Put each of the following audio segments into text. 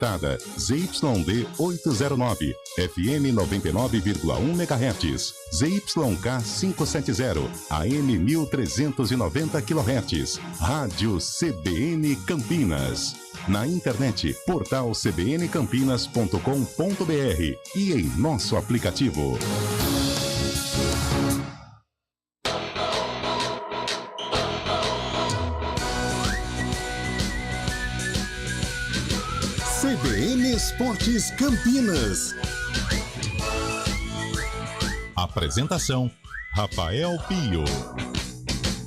conectada. ZYD 809, FM 99,1 MHz. ZYK 570, AM 1390 kHz. Rádio CBN Campinas. Na internet, portal cbncampinas.com.br e em nosso aplicativo. CBN Esportes Campinas. Apresentação: Rafael Pio.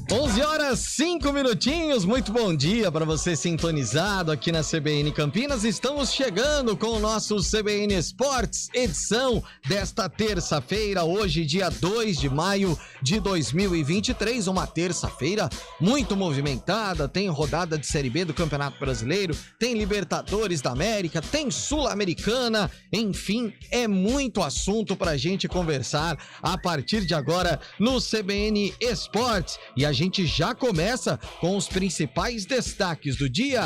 11h05. Muito bom dia para você sintonizado aqui na CBN Campinas. Estamos chegando com o nosso CBN Esportes, edição desta terça-feira, hoje dia 2 de maio de 2023, uma terça-feira muito movimentada. Tem rodada de Série B do Campeonato Brasileiro, tem Libertadores da América, tem Sul-Americana, enfim, é muito assunto pra gente conversar a partir de agora no CBN Esportes. E a gente já começa com os principais destaques do dia.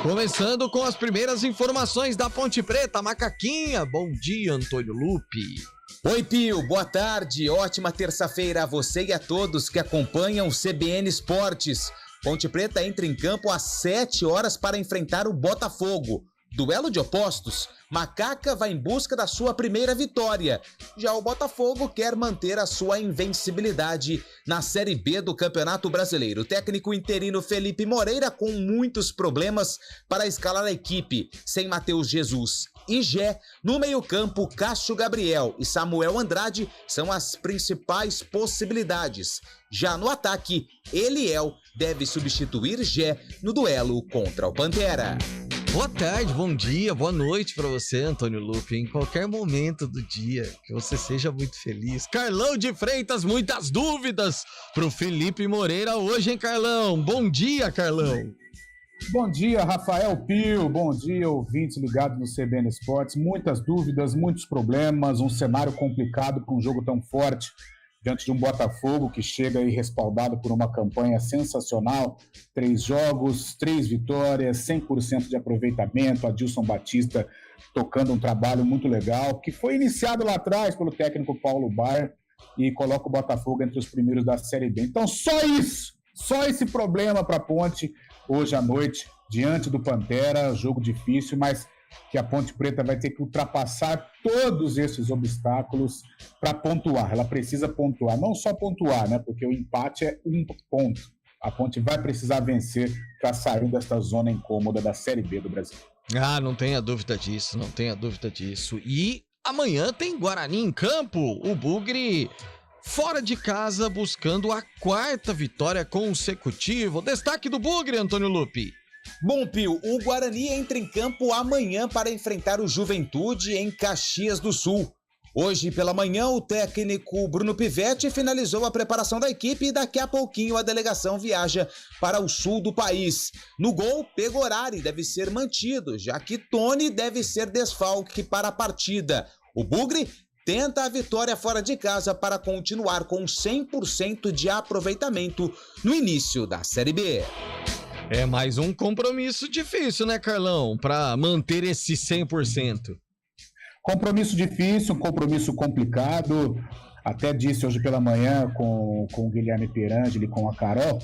Começando com as primeiras informações da Ponte Preta, Macaquinha. Bom dia, Antônio Lupi. Oi, Pio, boa tarde, ótima terça-feira a você e a todos que acompanham o CBN Esportes. Ponte Preta entra em campo às 7 horas para enfrentar o Botafogo. Duelo de opostos, Macaca vai em busca da sua primeira vitória. Já o Botafogo quer manter a sua invencibilidade na Série B do Campeonato Brasileiro. O técnico interino Felipe Moreira com muitos problemas para escalar a equipe. Sem Matheus Jesus e Gé, no meio-campo, Cássio Gabriel e Samuel Andrade são as principais possibilidades. Já no ataque, Eliel deve substituir Gé no duelo contra o Pantera. Boa tarde, bom dia, boa noite pra você, Antônio Lupi, em qualquer momento do dia, que você seja muito feliz. Carlão de Freitas, muitas dúvidas pro Felipe Moreira hoje, hein, Carlão? Bom dia, Carlão. Bom dia, Rafael Pio, bom dia, ouvintes ligados no CBN Esportes. Muitas dúvidas, muitos problemas, um cenário complicado para um jogo tão forte, diante de um Botafogo que chega aí respaldado por uma campanha sensacional, 3 jogos, 3 vitórias, 100% de aproveitamento, Adilson Batista tocando um trabalho muito legal, que foi iniciado lá atrás pelo técnico Paulo Baier e coloca o Botafogo entre os primeiros da Série B. Então só isso, só esse problema para a Ponte hoje à noite, diante do Pantera, jogo difícil, mas que a Ponte Preta vai ter que ultrapassar todos esses obstáculos para pontuar. Ela precisa pontuar, não só pontuar, né? Porque o empate é 1 ponto. A Ponte vai precisar vencer para sair desta zona incômoda da Série B do Brasil. Ah, não tenha dúvida disso, não tenha dúvida disso. E amanhã tem Guarani em campo, o Bugre fora de casa buscando a 4ª vitória consecutiva. O destaque do Bugre, Antônio Lupi. Bom, Pio, o Guarani entra em campo amanhã para enfrentar o Juventude em Caxias do Sul. Hoje pela manhã, o técnico Bruno Pivetti finalizou a preparação da equipe e daqui a pouquinho a delegação viaja para o sul do país. No gol, Pegorari deve ser mantido, já que Tony deve ser desfalque para a partida. O Bugre tenta a vitória fora de casa para continuar com 100% de aproveitamento no início da Série B. É mais um compromisso difícil, né, Carlão? Para manter esse 100%. Compromisso difícil, um compromisso complicado. Até disse hoje pela manhã com o Guilherme Perangeli e com a Carol.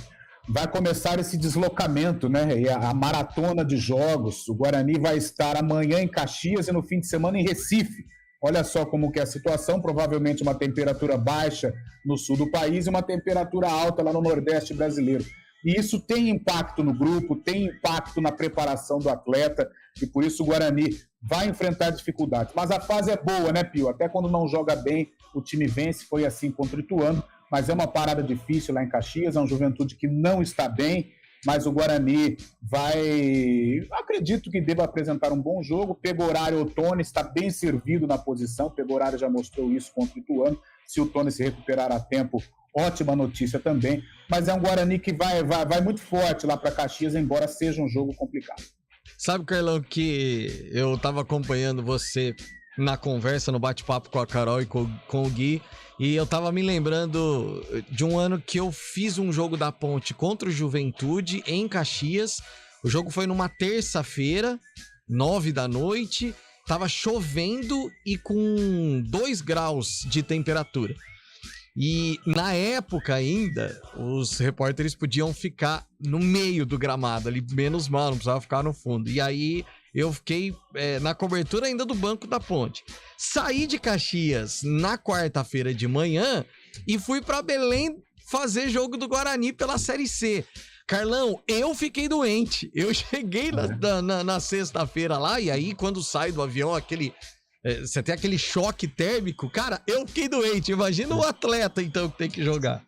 Vai começar esse deslocamento, né? E a maratona de jogos. O Guarani vai estar amanhã em Caxias e no fim de semana em Recife. Olha só como que é a situação. Provavelmente uma temperatura baixa no sul do país e uma temperatura alta lá no Nordeste brasileiro. E isso tem impacto no grupo, tem impacto na preparação do atleta, e por isso o Guarani vai enfrentar dificuldades. Mas a fase é boa, né, Pio? Até quando não joga bem, o time vence, foi assim contra o Ituano, mas é uma parada difícil lá em Caxias, é um Juventude que não está bem, mas o Guarani vai, acredito que deva apresentar um bom jogo. Pegorari ou Tony está bem servido na posição, Pegorari já mostrou isso contra o Ituano, se o Tony se recuperar a tempo, ótima notícia também, mas é um Guarani que vai muito forte lá para Caxias, embora seja um jogo complicado. Sabe, Carlão, que eu tava acompanhando você na conversa, no bate-papo com a Carol e com o Gui, e eu tava me lembrando de um ano que eu fiz um jogo da Ponte contra o Juventude em Caxias. O jogo foi numa terça-feira 9 da noite, tava chovendo e com 2 graus de temperatura. E na época ainda, os repórteres podiam ficar no meio do gramado, ali menos mal, não precisava ficar no fundo. E aí eu fiquei na cobertura ainda do banco da ponte. Saí de Caxias na quarta-feira de manhã e fui pra Belém fazer jogo do Guarani pela Série C. Carlão, eu fiquei doente. Eu cheguei na sexta-feira lá e aí quando sai do avião você tem aquele choque térmico, cara, eu fiquei doente. Imagina o atleta, então, que tem que jogar.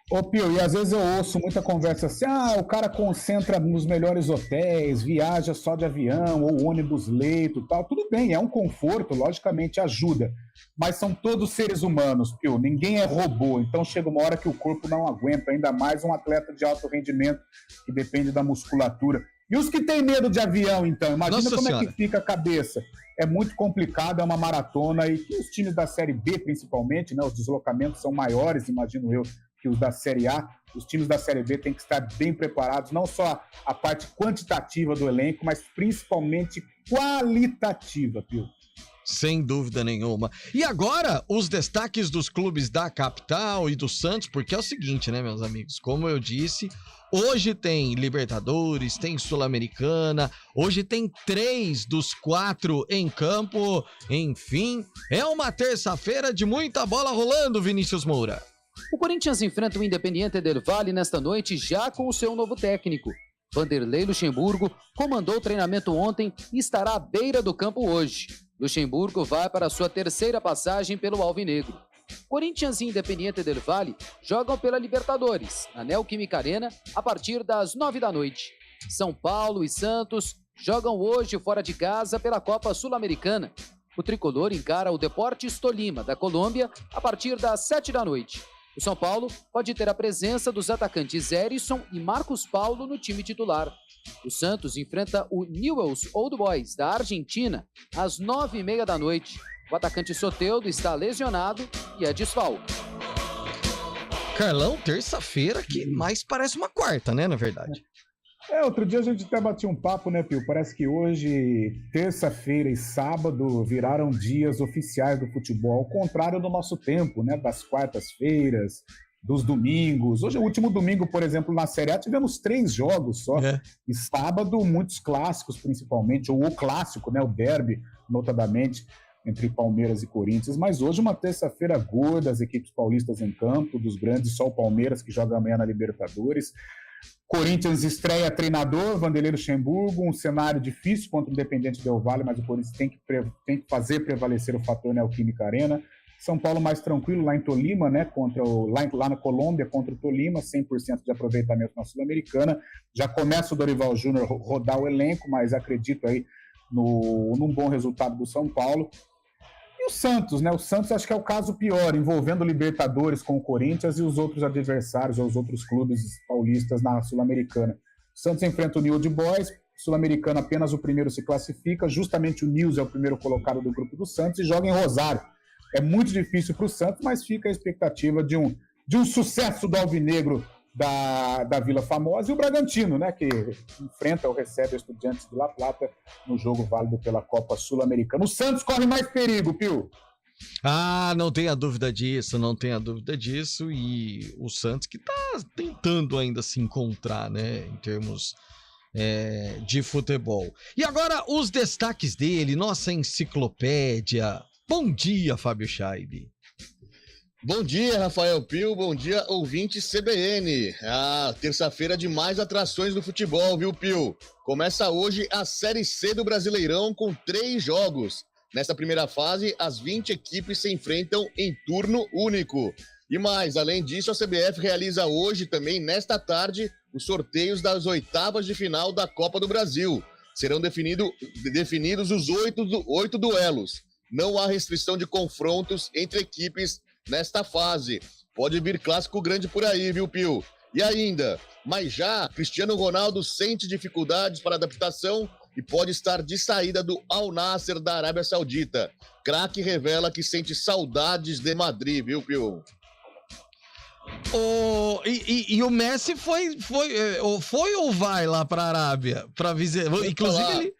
Ô, Pio, e às vezes eu ouço muita conversa assim, o cara concentra nos melhores hotéis, viaja só de avião, ou ônibus leito e tal. Tudo bem, é um conforto, logicamente ajuda. Mas são todos seres humanos, Pio, ninguém é robô. Então chega uma hora que o corpo não aguenta, ainda mais um atleta de alto rendimento que depende da musculatura. E os que têm medo de avião, então? Imagina como é que fica a cabeça. É muito complicado, é uma maratona, e que os times da Série B, principalmente, né, os deslocamentos são maiores, imagino eu, que os da Série A. Os times da Série B têm que estar bem preparados, não só a parte quantitativa do elenco, mas principalmente qualitativa, Pio. Sem dúvida nenhuma. E agora, os destaques dos clubes da capital e do Santos, porque é o seguinte, né, meus amigos? Como eu disse, hoje tem Libertadores, tem Sul-Americana, hoje tem 3 dos 4 em campo. Enfim, é uma terça-feira de muita bola rolando, Vinícius Moura. O Corinthians enfrenta o Independiente del Valle nesta noite já com o seu novo técnico. Vanderlei Luxemburgo comandou o treinamento ontem e estará à beira do campo hoje. Luxemburgo vai para a sua terceira passagem pelo Alvinegro. Corinthians e Independiente del Valle jogam pela Libertadores, na Neoquímica Arena, a partir das 9 da noite. São Paulo e Santos jogam hoje fora de casa pela Copa Sul-Americana. O tricolor encara o Deportes Tolima, da Colômbia, a partir das 7 da noite. O São Paulo pode ter a presença dos atacantes Erisson e Marcos Paulo no time titular. O Santos enfrenta o Newell's Old Boys, da Argentina, às 9h30 da noite. O atacante Soteldo está lesionado e é desfalque. Carlão, terça-feira que mais parece uma quarta, né, na verdade. Outro dia a gente até bateu um papo, né, Pio? Parece que hoje, terça-feira e sábado, viraram dias oficiais do futebol, ao contrário do nosso tempo, né? Das quartas-feiras, dos domingos. Hoje, o último domingo, por exemplo, na Série A, tivemos 3 jogos só. E sábado, muitos clássicos, principalmente, ou o clássico, né? O derby, notadamente, entre Palmeiras e Corinthians. Mas hoje, uma terça-feira gorda, as equipes paulistas em campo, dos grandes, só o Palmeiras, que joga amanhã na Libertadores. Corinthians estreia treinador, Vanderlei Luxemburgo, um cenário difícil contra o Independiente del Valle, mas o Corinthians tem que fazer prevalecer o fator Neoquímica Arena. São Paulo mais tranquilo lá em Tolima, né, lá na Colômbia contra o Tolima, 100% de aproveitamento na Sul-Americana. Já começa o Dorival Júnior rodar o elenco, mas acredito aí num bom resultado do São Paulo. E o Santos, né? O Santos acho que é o caso pior, envolvendo Libertadores com o Corinthians e os outros adversários, ou os outros clubes paulistas na Sul-Americana. O Santos enfrenta o New Old Boys, Sul-Americana apenas o primeiro se classifica, justamente o Nils é o primeiro colocado do grupo do Santos e joga em Rosário. É muito difícil para o Santos, mas fica a expectativa de um sucesso do Alvinegro da Vila Famosa, e o Bragantino, né, que enfrenta ou recebe Estudiantes de La Plata no jogo válido pela Copa Sul-Americana. O Santos corre mais perigo, Pio. Não tenha dúvida disso, não tenha dúvida disso, e o Santos que tá tentando ainda se encontrar, né, em termos de futebol. E agora os destaques dele, nossa enciclopédia. Bom dia, Fábio Scheibe. Bom dia, Rafael Pio, bom dia, ouvinte CBN. Terça-feira de mais atrações do futebol, viu, Pio? Começa hoje a Série C do Brasileirão com 3 jogos. Nesta primeira fase, as 20 equipes se enfrentam em turno único. E mais, além disso, a CBF realiza hoje também, nesta tarde, os sorteios das oitavas de final da Copa do Brasil. Serão definidos os 8 duelos. Não há restrição de confrontos entre equipes nesta fase. Pode vir clássico grande por aí, viu, Pio? E ainda, mas já Cristiano Ronaldo sente dificuldades para adaptação e pode estar de saída do Al Nassr da Arábia Saudita. Craque revela que sente saudades de Madrid, viu, Pio? E o Messi foi ou vai lá para a Arábia para visitar? Inclusive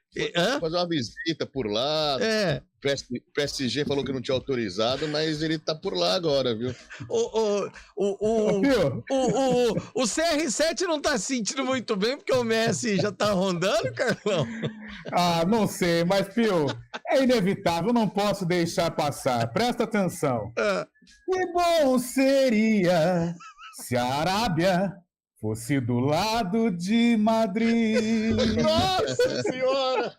Fazer uma visita por lá. PSG falou que não tinha autorizado, mas ele tá por lá agora, viu? O CR7 não tá se sentindo muito bem porque o Messi já tá rondando, Carlão? Não sei, mas, Pio, é inevitável, não posso deixar passar. Presta atenção. Que bom seria se a Arábia fosse do lado de Madrid. Nossa Senhora!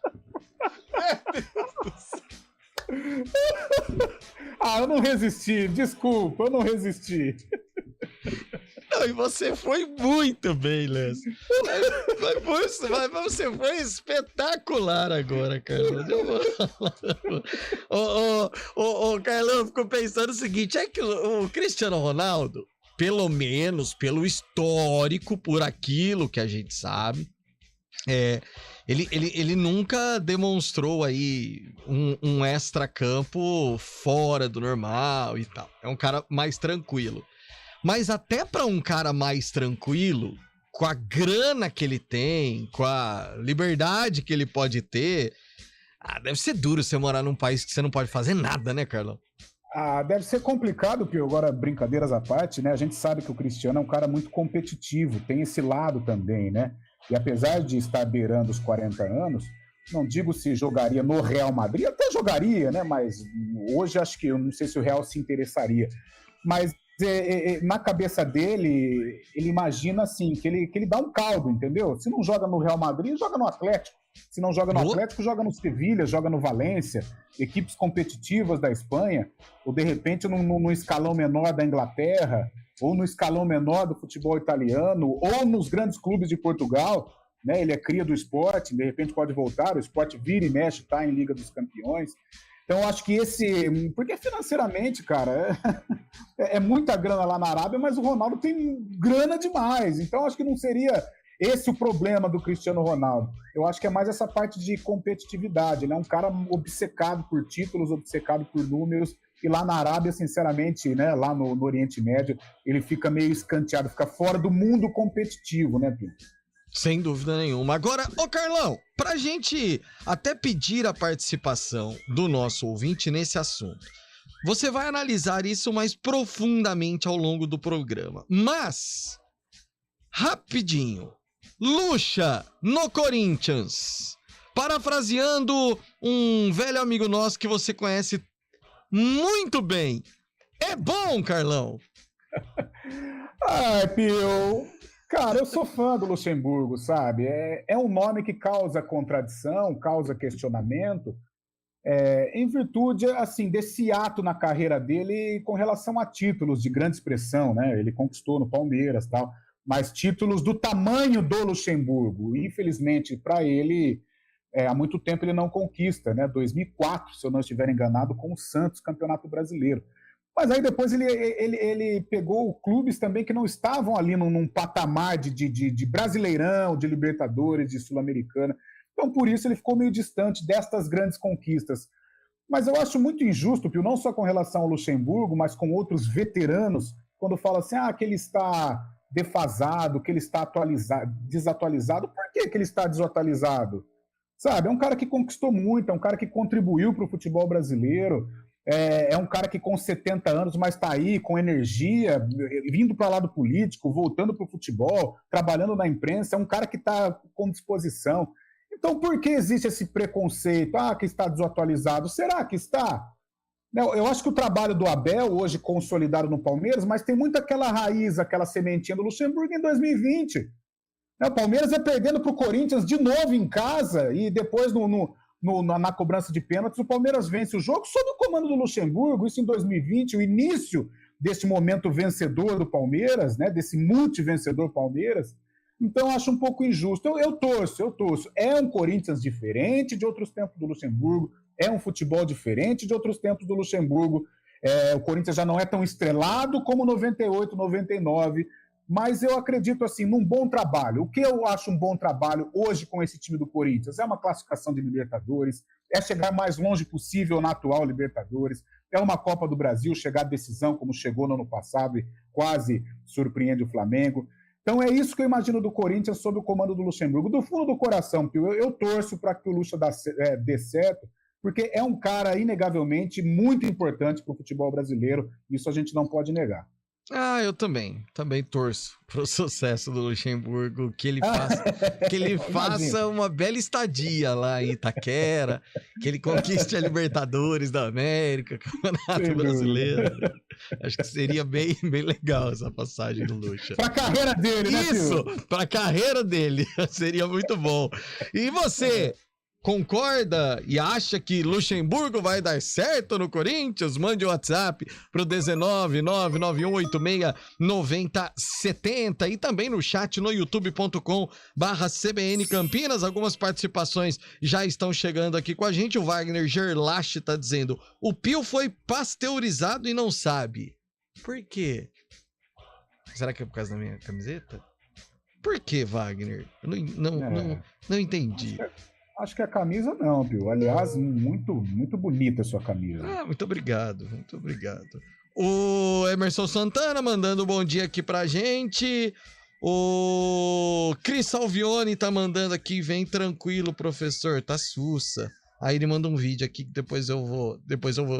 Eu não resisti, desculpa, eu não resisti. Não, e você foi muito bem, Lécio. Você foi espetacular agora, Carlão. Carlão, eu fico pensando o seguinte, é que o Cristiano Ronaldo, pelo menos pelo histórico, por aquilo que a gente sabe, ele nunca demonstrou aí um extra-campo fora do normal e tal. É um cara mais tranquilo. Mas até para um cara mais tranquilo, com a grana que ele tem, com a liberdade que ele pode ter, deve ser duro você morar num país que você não pode fazer nada, né, Carlão? Deve ser complicado, Pio. Agora, brincadeiras à parte, né? A gente sabe que o Cristiano é um cara muito competitivo, tem esse lado também, né? E apesar de estar beirando os 40 anos, não digo se jogaria no Real Madrid, até jogaria, né? Mas hoje acho que eu não sei se o Real se interessaria. Mas na cabeça dele, ele imagina assim, que ele dá um caldo, entendeu? Se não joga no Real Madrid, joga no Atlético. Se não joga no Atlético, joga no Sevilha, joga no Valência, equipes competitivas da Espanha, ou de repente no escalão menor da Inglaterra, ou no escalão menor do futebol italiano, ou nos grandes clubes de Portugal, né? Ele é cria do Sport, de repente pode voltar, o Sport vira e mexe, tá em Liga dos Campeões. Então, eu acho que porque financeiramente, cara, é muita grana lá na Arábia, mas o Ronaldo tem grana demais. Então, acho que não seria esse o problema do Cristiano Ronaldo. Eu acho que é mais essa parte de competitividade, né? Um cara obcecado por títulos, obcecado por números, e lá na Arábia, sinceramente, né? Lá no Oriente Médio, ele fica meio escanteado, fica fora do mundo competitivo, né, Pio? Sem dúvida nenhuma. Agora, Carlão, pra gente até pedir a participação do nosso ouvinte nesse assunto, você vai analisar isso mais profundamente ao longo do programa. Mas, rapidinho, Lucha no Corinthians. Parafraseando um velho amigo nosso que você conhece muito bem. É bom, Carlão? Pio... Cara, eu sou fã do Luxemburgo, sabe? É um nome que causa contradição, causa questionamento, em virtude, assim, desse ato na carreira dele com relação a títulos de grande expressão, né? Ele conquistou no Palmeiras e tal, mas títulos do tamanho do Luxemburgo. Infelizmente, para ele, há muito tempo ele não conquista, né? 2004, se eu não estiver enganado, com o Santos, Campeonato Brasileiro. Mas aí depois ele pegou clubes também que não estavam ali num patamar de Brasileirão, de Libertadores, de Sul-Americana. Então, por isso, ele ficou meio distante destas grandes conquistas. Mas eu acho muito injusto, Pio, não só com relação ao Luxemburgo, mas com outros veteranos, quando fala assim, que ele está defasado, que ele está desatualizado. Por que ele está desatualizado? Sabe, é um cara que conquistou muito, é um cara que contribuiu para o futebol brasileiro, é um cara que com 70 anos, mas está aí com energia, vindo para o lado político, voltando para o futebol, trabalhando na imprensa, é um cara que está com disposição. Então, por que existe esse preconceito? Que está desatualizado. Será que está? Eu acho que o trabalho do Abel, hoje consolidado no Palmeiras, mas tem muito aquela raiz, aquela sementinha do Luxemburgo em 2020. O Palmeiras perdendo para o Corinthians de novo em casa e depois na cobrança de pênaltis, o Palmeiras vence o jogo sob o comando do Luxemburgo, isso em 2020, o início desse momento vencedor do Palmeiras, né, desse multivencedor Palmeiras. Então, eu acho um pouco injusto. Eu torço. É um Corinthians diferente de outros tempos do Luxemburgo, é um futebol diferente de outros tempos do Luxemburgo. O Corinthians já não é tão estrelado como 98, 99, mas eu acredito assim num bom trabalho. O que eu acho um bom trabalho hoje com esse time do Corinthians é uma classificação de Libertadores, é chegar mais longe possível na atual Libertadores, é uma Copa do Brasil, chegar à decisão como chegou no ano passado e quase surpreende o Flamengo. Então é isso que eu imagino do Corinthians sob o comando do Luxemburgo. Do fundo do coração, Pio, eu torço para que o Lucha dê certo, porque é um cara, inegavelmente, muito importante para o futebol brasileiro. Isso a gente não pode negar. Eu também torço pro sucesso do Luxemburgo, que ele faça uma bela estadia lá em Itaquera, que ele conquiste a Libertadores da América, Campeonato Brasileiro. Acho que seria bem legal essa passagem do Luxa. Pra carreira dele, né, Isso, pra carreira dele, seria muito bom. E você... concorda e acha que Luxemburgo vai dar certo no Corinthians? Mande o WhatsApp pro 19991869070 e também no chat no youtube.com/CBN Campinas. Algumas participações já estão chegando aqui com a gente. O Wagner Gerlache tá dizendo: o Pio foi pasteurizado e não sabe. Por quê? Será que é por causa da minha camiseta? Por que, Wagner? Eu não entendi. Acho que a camisa não, Pio. Aliás, muito bonita a sua camisa. Muito obrigado. O Emerson Santana mandando um bom dia aqui pra gente. O Cris Salvione tá mandando aqui: vem tranquilo, professor, tá sussa. Aí ele manda um vídeo aqui que depois eu vou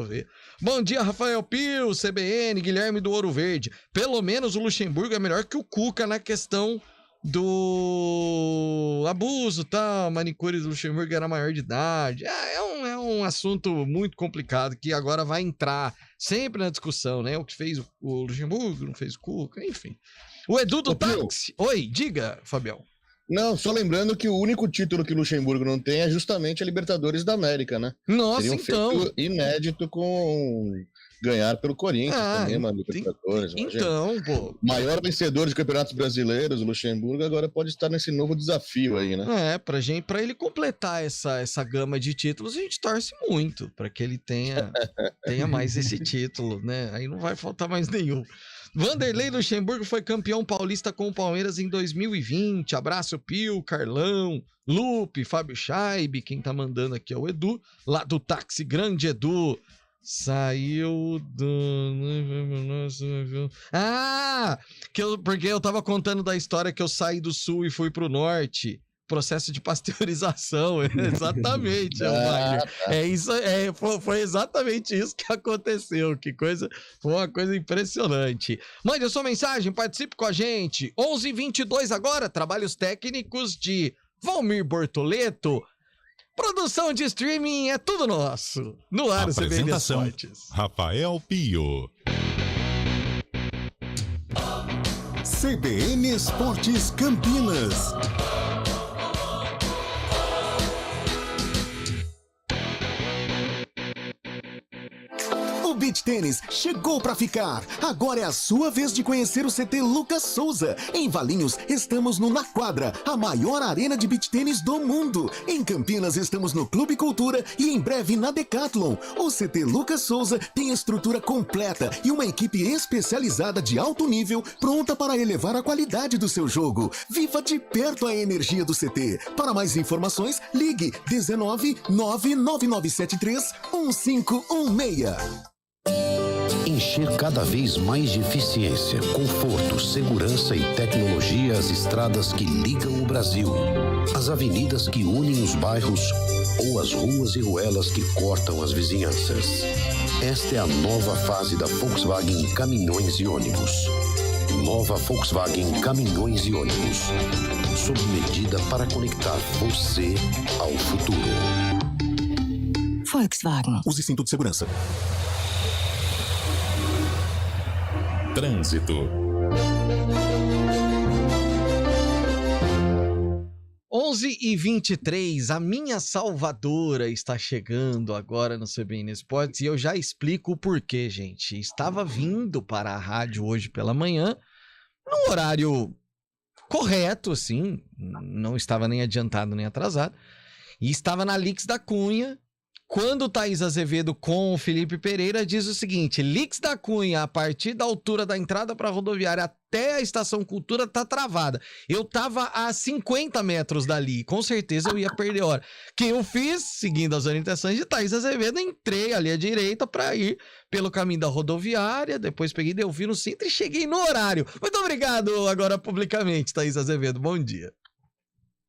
ver. Bom dia, Rafael Pio, CBN, Guilherme do Ouro Verde. Pelo menos o Luxemburgo é melhor que o Cuca na questão do abuso, tá? Manicure do Luxemburgo era maior de idade. É um assunto muito complicado que agora vai entrar sempre na discussão, né? O que fez o Luxemburgo, não fez o Cuca, enfim. O Edu do Táxi. Oi, diga, Fabião. Não, só lembrando que o único título que o Luxemburgo não tem é justamente a Libertadores da América, né? Nossa, seria feito inédito com ganhar pelo Corinthians também, mano, Libertadores. Então, pô. Maior vencedor de campeonatos brasileiros, o Luxemburgo agora pode estar nesse novo desafio aí, né? Pra ele completar essa gama de títulos, a gente torce muito para que ele tenha mais esse título, né? Aí não vai faltar mais nenhum. Vanderlei Luxemburgo foi campeão paulista com o Palmeiras em 2020. Abraço, Pio, Carlão, Lupe, Fábio Scheibe. Quem tá mandando aqui é o Edu, lá do Táxi Grande Edu. Saiu do... porque eu tava contando da história que eu saí do sul e fui pro norte. Processo de pasteurização, exatamente, Wagner. Foi exatamente isso que aconteceu. Foi uma coisa impressionante. Mande a sua mensagem, participe com a gente. 11h22 agora, trabalhos técnicos de Valmir Bortoleto. Produção de streaming é tudo nosso. No ar, CBN Esportes. Rafael Pio. CBN Esportes Campinas. O Beach Tênis chegou para ficar. Agora é a sua vez de conhecer o CT Lucas Souza. Em Valinhos, estamos no Na Quadra, a maior arena de beach tênis do mundo. Em Campinas, estamos no Clube Cultura e em breve na Decathlon. O CT Lucas Souza tem estrutura completa e uma equipe especializada de alto nível pronta para elevar a qualidade do seu jogo. Viva de perto a energia do CT. Para mais informações, ligue 19 99973 1516. Encher cada vez mais de eficiência, conforto, segurança e tecnologia as estradas que ligam o Brasil, as avenidas que unem os bairros ou as ruas e ruelas que cortam as vizinhanças. Esta é a nova fase da Volkswagen Caminhões e Ônibus. Nova Volkswagen Caminhões e Ônibus. Sob medida para conectar você ao futuro. Volkswagen. Use cinto de segurança. Trânsito. 11h23, a minha salvadora está chegando agora no CBN Esportes e eu já explico o porquê, gente. Estava vindo para a rádio hoje pela manhã, num horário correto, assim, não estava nem adiantado nem atrasado, e estava na Lix da Cunha, quando o Thaís Azevedo com o Felipe Pereira diz o seguinte: Lix da Cunha, a partir da altura da entrada para a rodoviária até a Estação Cultura tá travada. Eu tava a 50 metros dali, com certeza eu ia perder hora. O que eu fiz, seguindo as orientações de Thaís Azevedo, entrei ali à direita para ir pelo caminho da rodoviária, depois peguei Delfim no centro e cheguei no horário. Muito obrigado agora publicamente, Thaís Azevedo. Bom dia.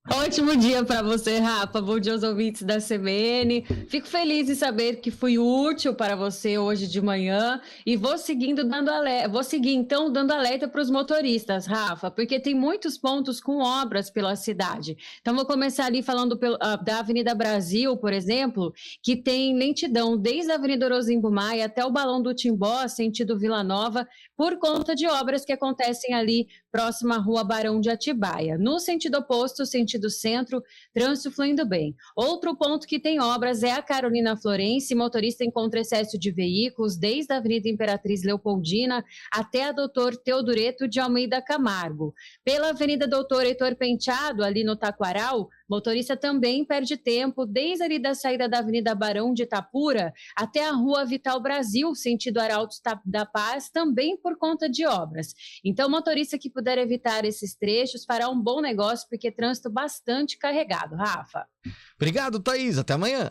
Ótimo dia para você, Rafa. Bom dia aos ouvintes da CBN. Fico feliz em saber que fui útil para você hoje de manhã e vou seguir dando alerta para os motoristas, Rafa, porque tem muitos pontos com obras pela cidade. Então vou começar ali falando da Avenida Brasil, por exemplo, que tem lentidão desde a Avenida Orozimbo Maia até o Balão do Timbó, sentido Vila Nova, por conta de obras que acontecem ali próximo à Rua Barão de Atibaia. No sentido oposto, sentido centro, trânsito fluindo bem. Outro ponto que tem obras é a Carolina Florence. Motorista encontra excesso de veículos desde a Avenida Imperatriz Leopoldina até a Doutor Teodureto de Almeida Camargo. Pela Avenida Doutor Heitor Penteado, ali no Taquaral, motorista também perde tempo desde ali da saída da Avenida Barão de Itapura até a Rua Vital Brasil, sentido Arautos da Paz, também por conta de obras. Então, motorista que puder evitar esses trechos fará um bom negócio, porque trânsito bastante carregado. Rafa. Obrigado, Thaís. Até amanhã.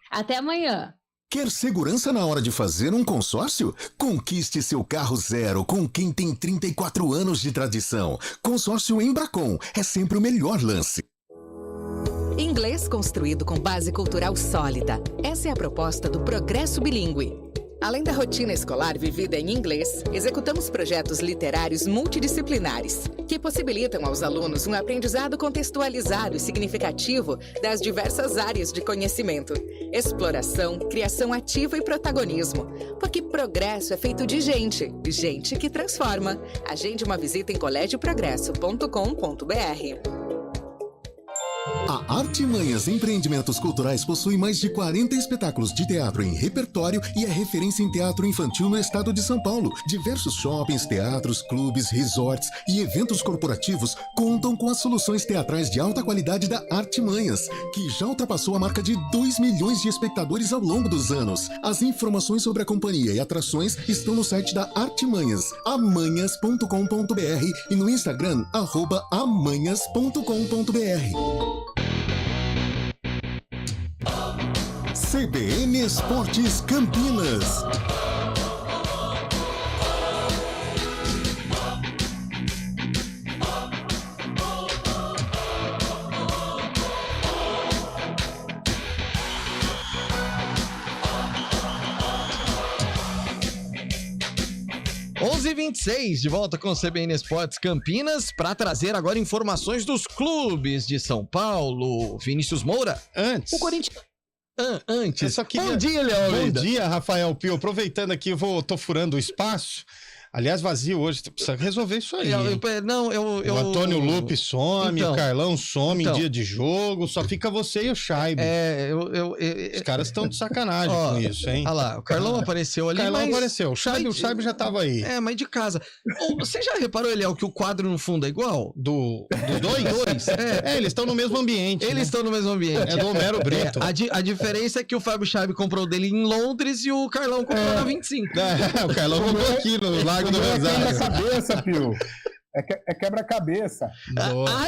Até amanhã. Quer segurança na hora de fazer um consórcio? Conquiste seu carro zero com quem tem 34 anos de tradição. Consórcio Embracon é sempre o melhor lance. Inglês construído com base cultural sólida. Essa é a proposta do Progresso Bilíngue. Além da rotina escolar vivida em inglês, executamos projetos literários multidisciplinares, que possibilitam aos alunos um aprendizado contextualizado e significativo das diversas áreas de conhecimento, exploração, criação ativa e protagonismo. Porque progresso é feito de gente que transforma. Agende uma visita em colégioprogresso.com.br. A Artimanhas Empreendimentos Culturais possui mais de 40 espetáculos de teatro em repertório e é referência em teatro infantil no estado de São Paulo. Diversos shoppings, teatros, clubes, resorts e eventos corporativos contam com as soluções teatrais de alta qualidade da Artimanhas, que já ultrapassou a marca de 2 milhões de espectadores ao longo dos anos. As informações sobre a companhia e atrações estão no site da Artimanhas, amanhas.com.br, e no Instagram, @amanhas.com.br. CBN Esportes Campinas. (11h26) de volta com o CBN Esportes Campinas para trazer agora informações dos clubes de São Paulo. Vinícius Moura. Antes. O Corinthians. Antes. Bom dia, Léo. Bom dia, Rafael Pio. Aproveitando aqui, tô furando o espaço. Aliás, vazio hoje, precisa resolver isso aí. O Antônio Lupe some, o Carlão some em dia de jogo, só fica você e o Scheibe. Os caras estão de sacanagem com isso, hein? Olha lá, o Carlão apareceu ali. Apareceu, o Scheibe já tava aí. Mas de casa. Você já reparou, Eliel, que o quadro no fundo é igual? Dos dois? Eles estão no mesmo ambiente. Estão no mesmo ambiente. É do Homero Brito. A diferença é que o Fábio Scheibe comprou dele em Londres e o Carlão comprou na 25. O Carlão comprou aqui no Lago do Rosário. É quebra-cabeça, Pio. É quebra-cabeça.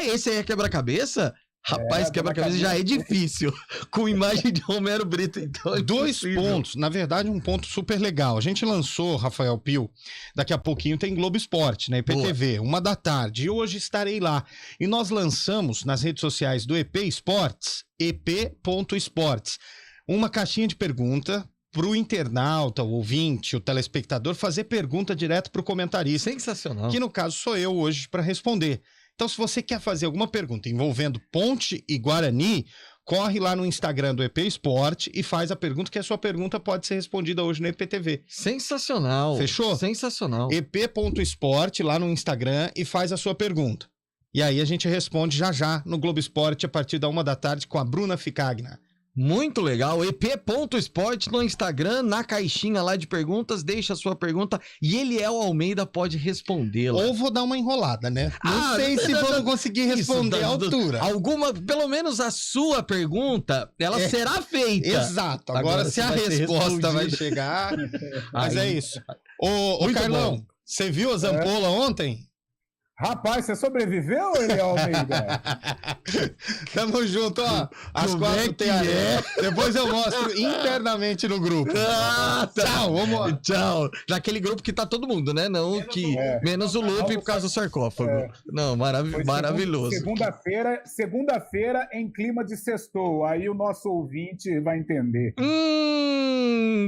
Esse aí é quebra-cabeça? Rapaz, quebra-cabeça já é difícil. Com imagem de Homero Brito, então. 2 pontos. Na verdade, um ponto super legal. A gente lançou, Rafael Pio, daqui a pouquinho tem Globo Esporte, na IPTV, 13h. E hoje estarei lá. E nós lançamos nas redes sociais do EP Esportes, ep.esportes, uma caixinha de pergunta para o internauta, o ouvinte, o telespectador, fazer pergunta direto para o comentarista. Sensacional. Que no caso sou eu hoje para responder. Então, se você quer fazer alguma pergunta envolvendo Ponte e Guarani, corre lá no Instagram do EP Esporte e faz a pergunta, que a sua pergunta pode ser respondida hoje no EPTV. Sensacional. Fechou? Sensacional. ep.esporte lá no Instagram e faz a sua pergunta. E aí a gente responde já no Globo Esporte a partir da 13h com a Bruna Ficagna. Muito legal, ep.esporte no Instagram, na caixinha lá de perguntas, deixa a sua pergunta e Eliel Almeida pode respondê-la. Ou vou dar uma enrolada, né? Não sei se vou conseguir responder à altura. Pelo menos a sua pergunta, ela será feita. Exato, agora se a resposta vai chegar, mas é isso. Ô Carlão, você viu a Zampola ontem? Rapaz, você sobreviveu, Eliel Almeida? Tamo junto, ó. As Como quatro é que tem areia. Depois eu mostro internamente no grupo. Ah, tá. Tchau, vamos lá. Tchau. Naquele grupo que tá todo mundo, né? Não que menos o Lupe por causa do sarcófago. Não, maravilhoso. Segunda-feira em clima de sextou. Aí o nosso ouvinte vai entender.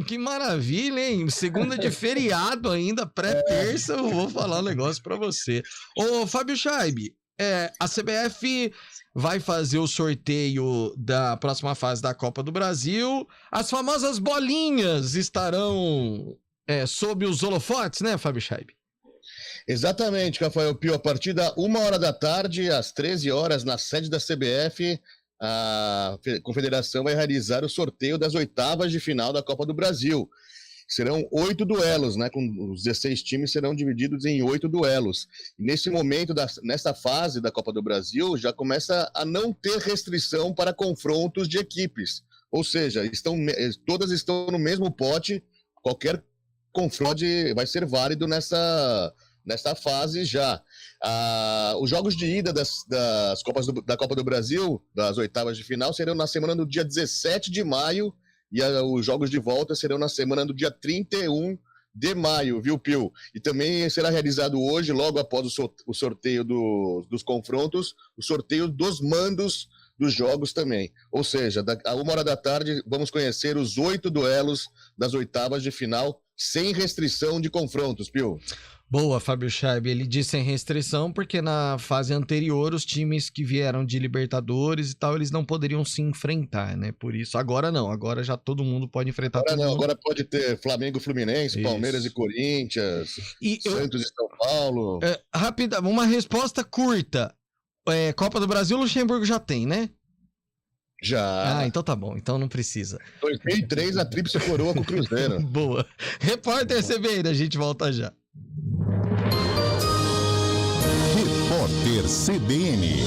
Que maravilha, hein? Segunda de feriado ainda, pré-terça, eu vou falar um negócio pra você. Ô, Fábio Chaib, a CBF vai fazer o sorteio da próxima fase da Copa do Brasil. As famosas bolinhas estarão sob os holofotes, né, Fábio Chaib? Exatamente, Rafael Pio. A partir da 1h da tarde, às 13 horas, na sede da CBF, a Confederação vai realizar o sorteio das oitavas de final da Copa do Brasil. Serão 8 duelos, né? Com os 16 times serão divididos em 8 duelos. E nesse momento, nessa fase da Copa do Brasil, já começa a não ter restrição para confrontos de equipes. Ou seja, todas estão no mesmo pote, qualquer confronto vai ser válido nessa fase já. Os jogos de ida das Copas da Copa do Brasil, das oitavas de final, serão na semana do dia 17 de maio, e os jogos de volta serão na semana do dia 31 de maio, viu, Pio? E também será realizado hoje, logo após o sorteio dos confrontos, o sorteio dos mandos dos jogos também. Ou seja, a 1h da tarde, vamos conhecer os 8 duelos das oitavas de final, sem restrição de confrontos, Pio. Boa, Fábio Chaib. Ele disse sem restrição porque na fase anterior os times que vieram de Libertadores e tal, eles não poderiam se enfrentar, né? Por isso, agora não. Agora já todo mundo pode enfrentar todo mundo. Agora pode ter Flamengo, Fluminense, isso. Palmeiras e Corinthians, Santos e São Paulo. Rápida, uma resposta curta. Copa do Brasil, Luxemburgo já tem, né? Já. Ah, então tá bom. Então não precisa. 2003, a tríplice coroa com o Cruzeiro. Boa. Repórter CBN, a gente volta já. Repórter CBN.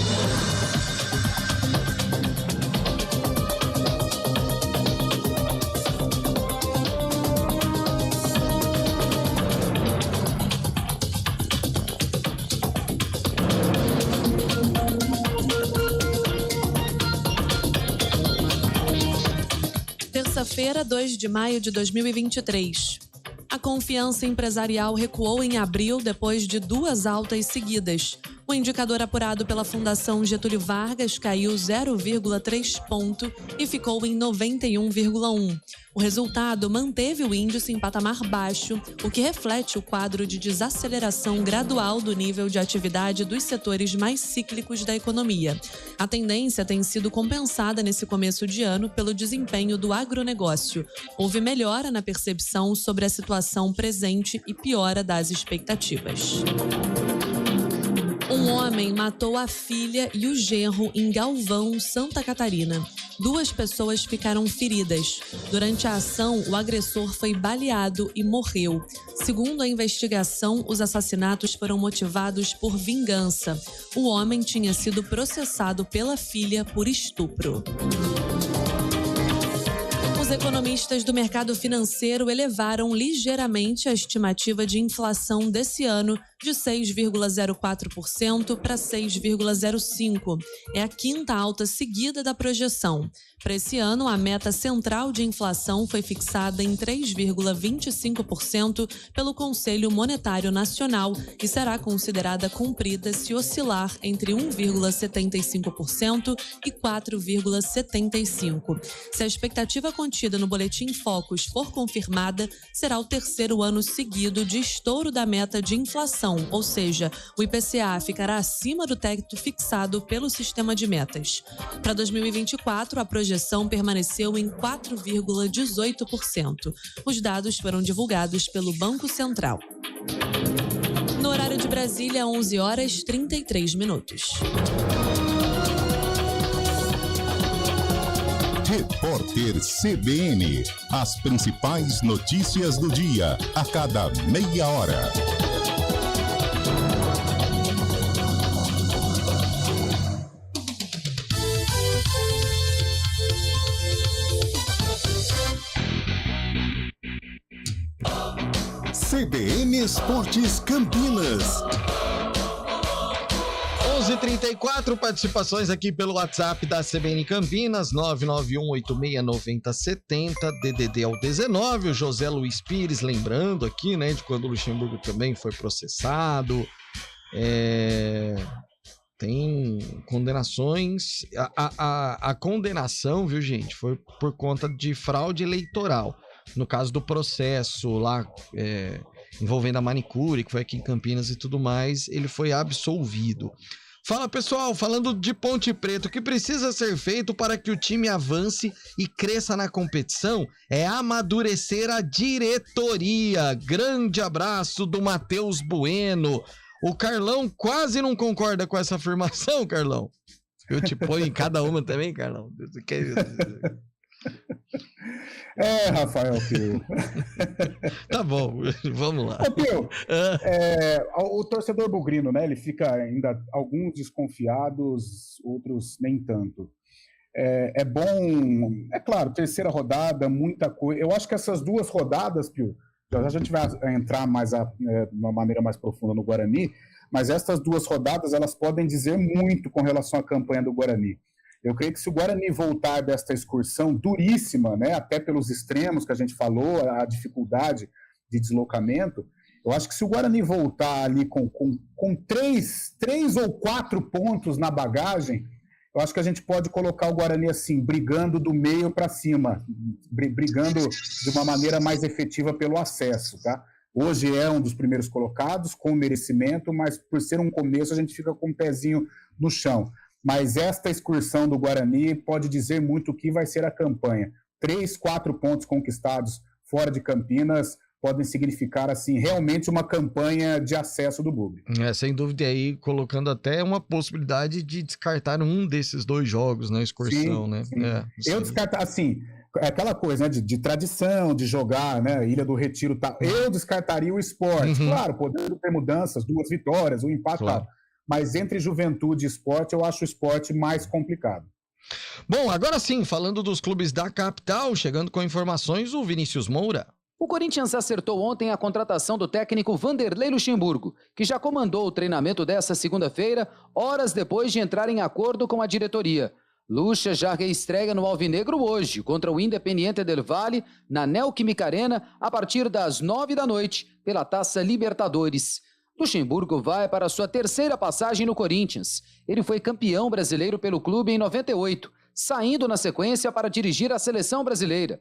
Terça-feira, 2 de maio de 2023. A confiança empresarial recuou em abril depois de 2 altas seguidas. O indicador apurado pela Fundação Getúlio Vargas caiu 0,3 ponto e ficou em 91,1. O resultado manteve o índice em patamar baixo, o que reflete o quadro de desaceleração gradual do nível de atividade dos setores mais cíclicos da economia. A tendência tem sido compensada nesse começo de ano pelo desempenho do agronegócio. Houve melhora na percepção sobre a situação presente e piora das expectativas. Um homem matou a filha e o genro em Galvão, Santa Catarina. 2 pessoas ficaram feridas. Durante a ação, o agressor foi baleado e morreu. Segundo a investigação, os assassinatos foram motivados por vingança. O homem tinha sido processado pela filha por estupro. Os economistas do mercado financeiro elevaram ligeiramente a estimativa de inflação desse ano de 6,04% para 6,05%. É a 5ª alta seguida da projeção. Para esse ano, a meta central de inflação foi fixada em 3,25% pelo Conselho Monetário Nacional e será considerada cumprida se oscilar entre 1,75% e 4,75%. Se a expectativa contida no Boletim Focus for confirmada, será o 3º ano seguido de estouro da meta de inflação, ou seja, o IPCA ficará acima do teto fixado pelo sistema de metas. Para 2024, a projeção permaneceu em 4,18%. Os dados foram divulgados pelo Banco Central. No horário de Brasília, 11h33. Repórter CBN. As principais notícias do dia, a cada meia hora. CBN Esportes Campinas. 11h34, participações aqui pelo WhatsApp da CBN Campinas, 991869070, DDD ao 19, o José Luiz Pires, lembrando aqui, né, de quando o Luxemburgo também foi processado, tem condenações, a condenação, viu, gente, foi por conta de fraude eleitoral, no caso do processo lá, envolvendo a manicure, que foi aqui em Campinas e tudo mais, ele foi absolvido. Fala, pessoal, falando de Ponte Preta, o que precisa ser feito para que o time avance e cresça na competição é amadurecer a diretoria. Grande abraço do Matheus Bueno. O Carlão quase não concorda com essa afirmação, Carlão. Eu te ponho em cada uma também, Carlão. Rafael Pio. Tá bom, vamos lá. Ô, Pio, o torcedor bugrino, né? Ele fica ainda alguns desconfiados, outros nem tanto. É bom, é claro, terceira rodada, muita coisa. Eu acho que essas duas rodadas, Pio, já a gente vai entrar mais de uma maneira mais profunda no Guarani, mas essas duas rodadas elas podem dizer muito com relação à campanha do Guarani. Eu creio que se o Guarani voltar desta excursão duríssima, né, até pelos extremos que a gente falou, a dificuldade de deslocamento, eu acho que se o Guarani voltar ali com 3 ou 4 pontos na bagagem, eu acho que a gente pode colocar o Guarani assim, brigando do meio para cima, brigando de uma maneira mais efetiva pelo acesso, tá? Hoje é um dos primeiros colocados, com merecimento, mas por ser um começo a gente fica com o pezinho no chão. Mas esta excursão do Guarani pode dizer muito o que vai ser a campanha. 3, 4 pontos conquistados fora de Campinas podem significar, assim, realmente uma campanha de acesso do Bugre. Sem dúvida, aí colocando até uma possibilidade de descartar um desses 2 jogos na excursão, sim, né? Sim. Eu descartar, assim, aquela coisa, né, de tradição, de jogar, né, Ilha do Retiro, tá. Eu descartaria o Sport. Claro, podendo ter mudanças, 2 vitórias, um empate, claro. Mas entre Juventude e Sport, eu acho o Sport mais complicado. Bom, agora sim, falando dos clubes da capital, chegando com informações, o Vinícius Moura. O Corinthians acertou ontem a contratação do técnico Vanderlei Luxemburgo, que já comandou o treinamento dessa segunda-feira, horas depois de entrar em acordo com a diretoria. Luxa já reestreia no Alvinegro hoje, contra o Independiente del Valle, na Neoquímica Arena, a partir das 9 da noite, pela Taça Libertadores. Luxemburgo vai para sua terceira passagem no Corinthians. Ele foi campeão brasileiro pelo clube em 98, saindo na sequência para dirigir a seleção brasileira.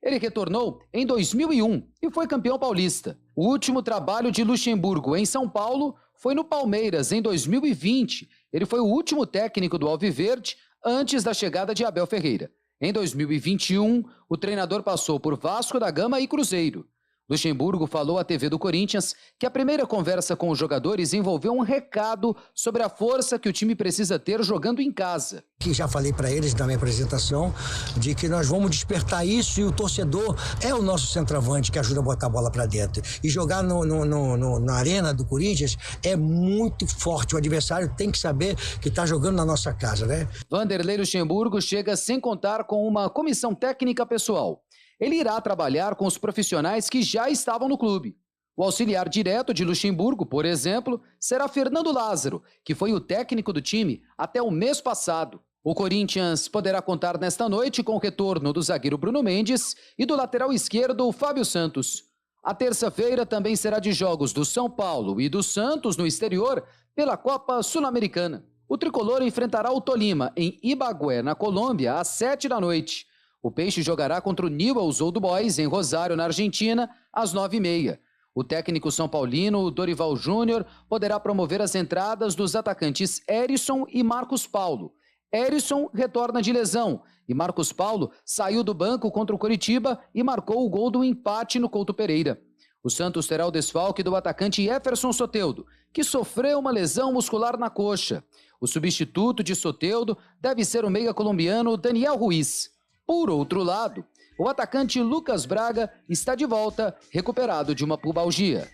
Ele retornou em 2001 e foi campeão paulista. O último trabalho de Luxemburgo em São Paulo foi no Palmeiras em 2020. Ele foi o último técnico do Alviverde antes da chegada de Abel Ferreira. Em 2021, o treinador passou por Vasco da Gama e Cruzeiro. Luxemburgo falou à TV do Corinthians que a primeira conversa com os jogadores envolveu um recado sobre a força que o time precisa ter jogando em casa. Que já falei para eles na minha apresentação de que nós vamos despertar isso e o torcedor é o nosso centroavante que ajuda a botar a bola para dentro. E jogar na arena do Corinthians é muito forte. O adversário tem que saber que está jogando na nossa casa, né? Vanderlei Luxemburgo chega sem contar com uma comissão técnica pessoal. Ele irá trabalhar com os profissionais que já estavam no clube. O auxiliar direto de Luxemburgo, por exemplo, será Fernando Lázaro, que foi o técnico do time até o mês passado. O Corinthians poderá contar nesta noite com o retorno do zagueiro Bruno Mendes e do lateral esquerdo Fábio Santos. A terça-feira também será de jogos do São Paulo e do Santos no exterior pela Copa Sul-Americana. O tricolor enfrentará o Tolima em Ibagué, na Colômbia, às 7 da noite. O Peixe jogará contra o Newell's Old Boys, em Rosário, na Argentina, às 9h30. O técnico são paulino, Dorival Júnior, poderá promover as entradas dos atacantes Erisson e Marcos Paulo. Erisson retorna de lesão e Marcos Paulo saiu do banco contra o Coritiba e marcou o gol do empate no Couto Pereira. O Santos terá o desfalque do atacante Jefferson Soteldo, que sofreu uma lesão muscular na coxa. O substituto de Soteldo deve ser o meia colombiano Daniel Ruiz. Por outro lado, o atacante Lucas Braga está de volta, recuperado de uma pubalgia.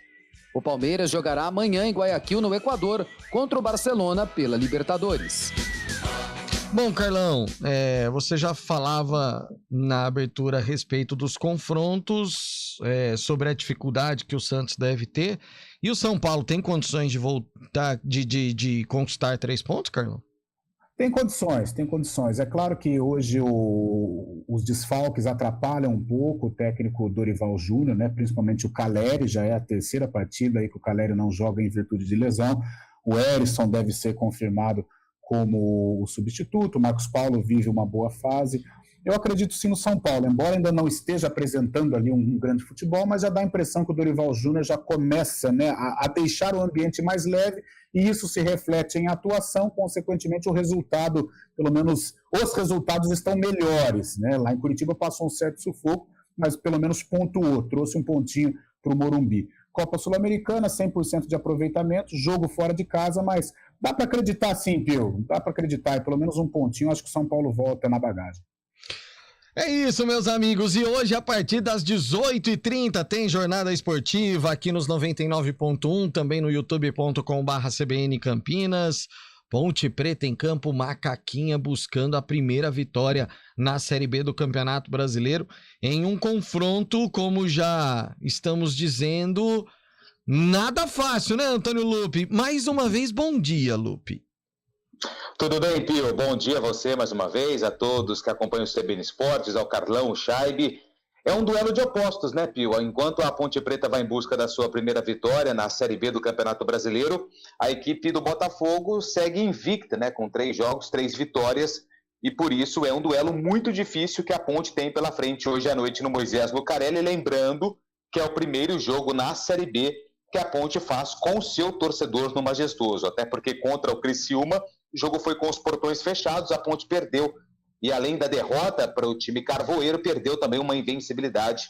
O Palmeiras jogará amanhã em Guayaquil, no Equador, contra o Barcelona pela Libertadores. Bom, Carlão, você já falava na abertura a respeito dos confrontos, sobre a dificuldade que o Santos deve ter. E o São Paulo tem condições de voltar, de conquistar 3 pontos, Carlão? Tem condições. É claro que hoje os desfalques atrapalham um pouco o técnico Dorival Júnior, né? Principalmente o Caleri, já é a 3ª partida aí que o Caleri não joga em virtude de lesão. O Erisson deve ser confirmado como o substituto, o Marcos Paulo vive uma boa fase. Eu acredito sim no São Paulo, embora ainda não esteja apresentando ali um grande futebol, mas já dá a impressão que o Dorival Júnior já começa, né, a deixar o ambiente mais leve, e isso se reflete em atuação, consequentemente o resultado, pelo menos os resultados estão melhores, né? Lá em Curitiba passou um certo sufoco, mas pelo menos pontuou, trouxe um pontinho para o Morumbi. Copa Sul-Americana, 100% de aproveitamento, jogo fora de casa, mas dá para acreditar sim, Pio, dá para acreditar, e pelo menos um pontinho, acho que o São Paulo volta na bagagem. É isso, meus amigos, e hoje a partir das 18h30 tem jornada esportiva aqui nos 99.1, também no youtube.com/CBN Campinas. Ponte Preta em campo, Macaquinha buscando a primeira vitória na Série B do Campeonato Brasileiro, em um confronto, como já estamos dizendo, nada fácil, né, Antônio Lupe? Mais uma vez, bom dia, Lupe. Tudo bem, Pio? Bom dia a você mais uma vez, a todos que acompanham o CBN Esportes, ao Carlão, o Chaibe. É um duelo de opostos, né, Pio? Enquanto a Ponte Preta vai em busca da sua primeira vitória na Série B do Campeonato Brasileiro, a equipe do Botafogo segue invicta, né, com 3 jogos, 3 vitórias, e por isso é um duelo muito difícil que a Ponte tem pela frente hoje à noite no Moisés Lucarelli, lembrando que é o primeiro jogo na Série B que a Ponte faz com o seu torcedor no Majestoso, até porque contra o Criciúma o jogo foi com os portões fechados, a Ponte perdeu. E além da derrota para o time carvoeiro, perdeu também uma invencibilidade